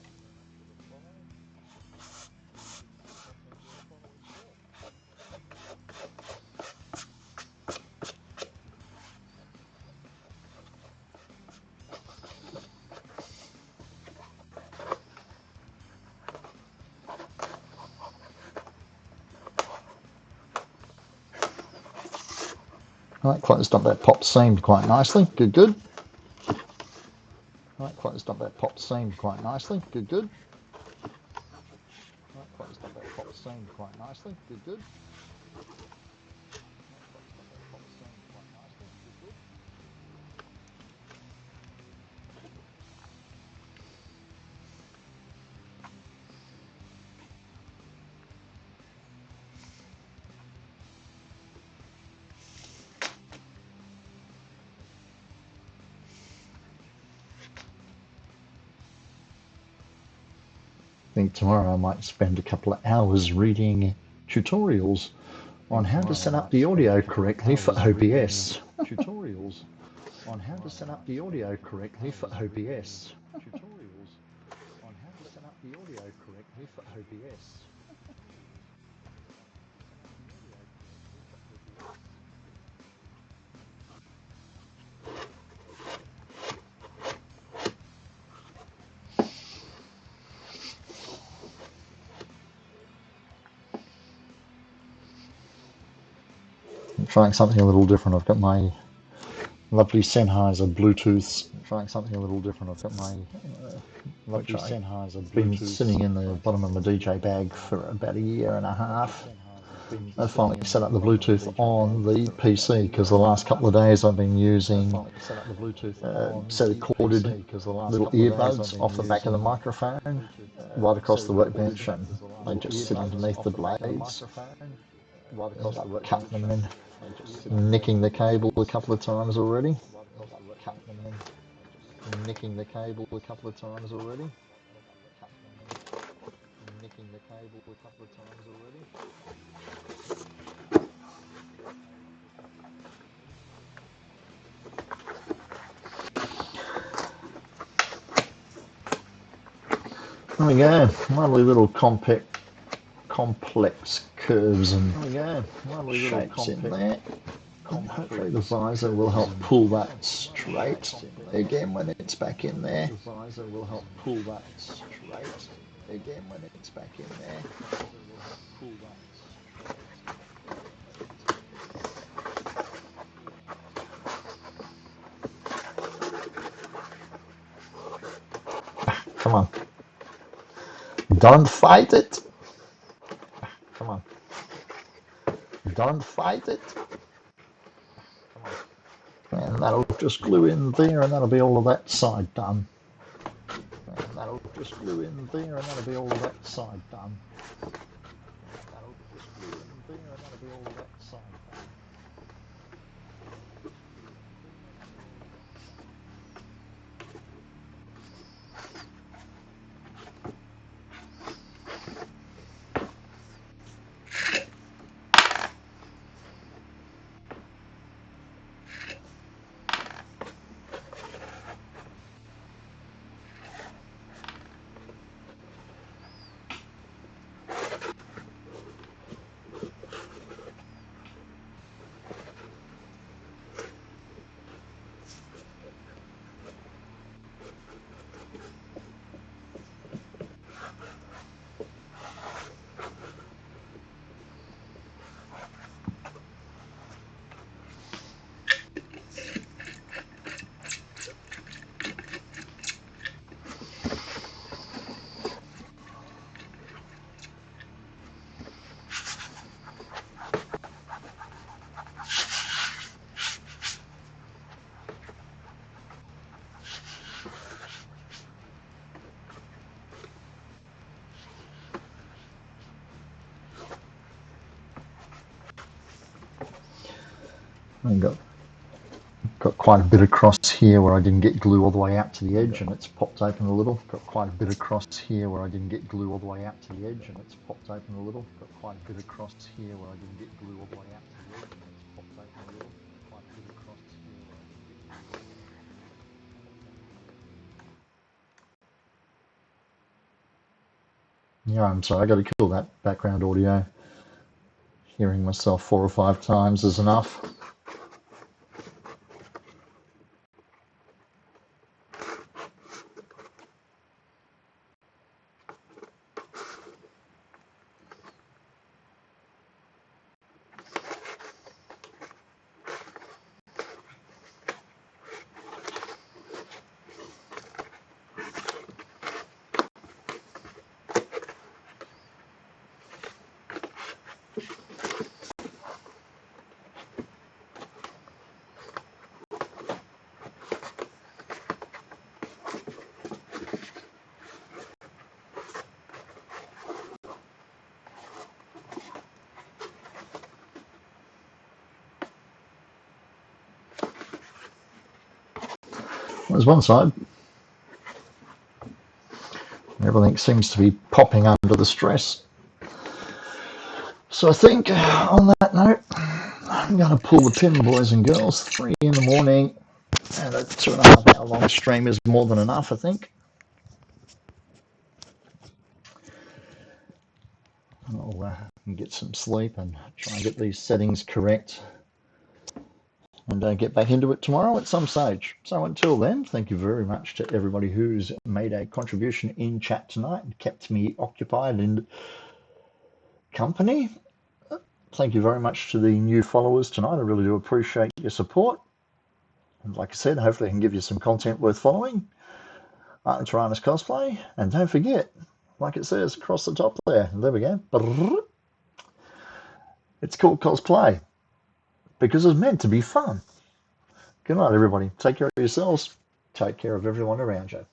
Speaker 1: Right, closed up that pop seam quite nicely. Good, good. Right, closed up that pop seam quite nicely. Good, good. Right, closed up that pop seam quite nicely. Good, good. I think tomorrow I might spend a couple of hours reading tutorials on how to set up the audio correctly for OBS. Tutorials on how to set up the audio correctly for OBS. Tutorials on how to set up the audio correctly for OBS. I'm trying something a little different. I've got my lovely Sennheiser Bluetooth. I'm trying something a little different. I've got my lovely Sennheiser Bluetooth. Been sitting in the bottom of my DJ bag for about a year and a half. I finally set up the Bluetooth on the PC because the last couple of days I've been using set of corded little earbuds off the back of the microphone right across the workbench, and they just sit underneath the blades. Ended up cutting them in, nicking the cable a couple of times already. Nicking the cable a couple of times already. Nicking the cable a couple of times already. There we go, lovely little complex curves and shapes in there. And hopefully the visor will help pull that straight again when it's back in there. The visor will help pull that straight again when it's back in there. Come on. Don't fight it. Come on. Don't fight it. And that'll just glue in there, and that'll be all of that side done. And that'll just glue in there, and that'll be all of that side done. That'll just glue in there, and that'll be all of that side done. And got quite a bit across here where I didn't get glue all the way out to the edge, and it's popped open a little. Got quite a bit across here where I didn't get glue all the way out to the edge, and it's popped open a little. Got quite a bit across here where I didn't get glue all the way out to the edge, and it's popped open a little. Quite a bit across here where I didn't get glue. Yeah, I'm sorry, I got to kill that background audio. Hearing myself 4 or 5 times is enough. There's one side. Everything seems to be popping under the stress. So I think on that note, I'm going to pull the pin, boys and girls. 3 in the morning, and a 2.5 hour long stream is more than enough, I think. I'll get some sleep and try and get these settings correct, and get back into it tomorrow at some stage. So until then, thank you very much to everybody who's made a contribution in chat tonight and kept me occupied and company. Thank you very much to the new followers tonight. I really do appreciate your support. And like I said, hopefully I can give you some content worth following. Tyrannus Cosplay. And don't forget, like it says across the top there, there we go. It's called Cosplay because it's meant to be fun. Good night, everybody. Take care of yourselves. Take care of everyone around you.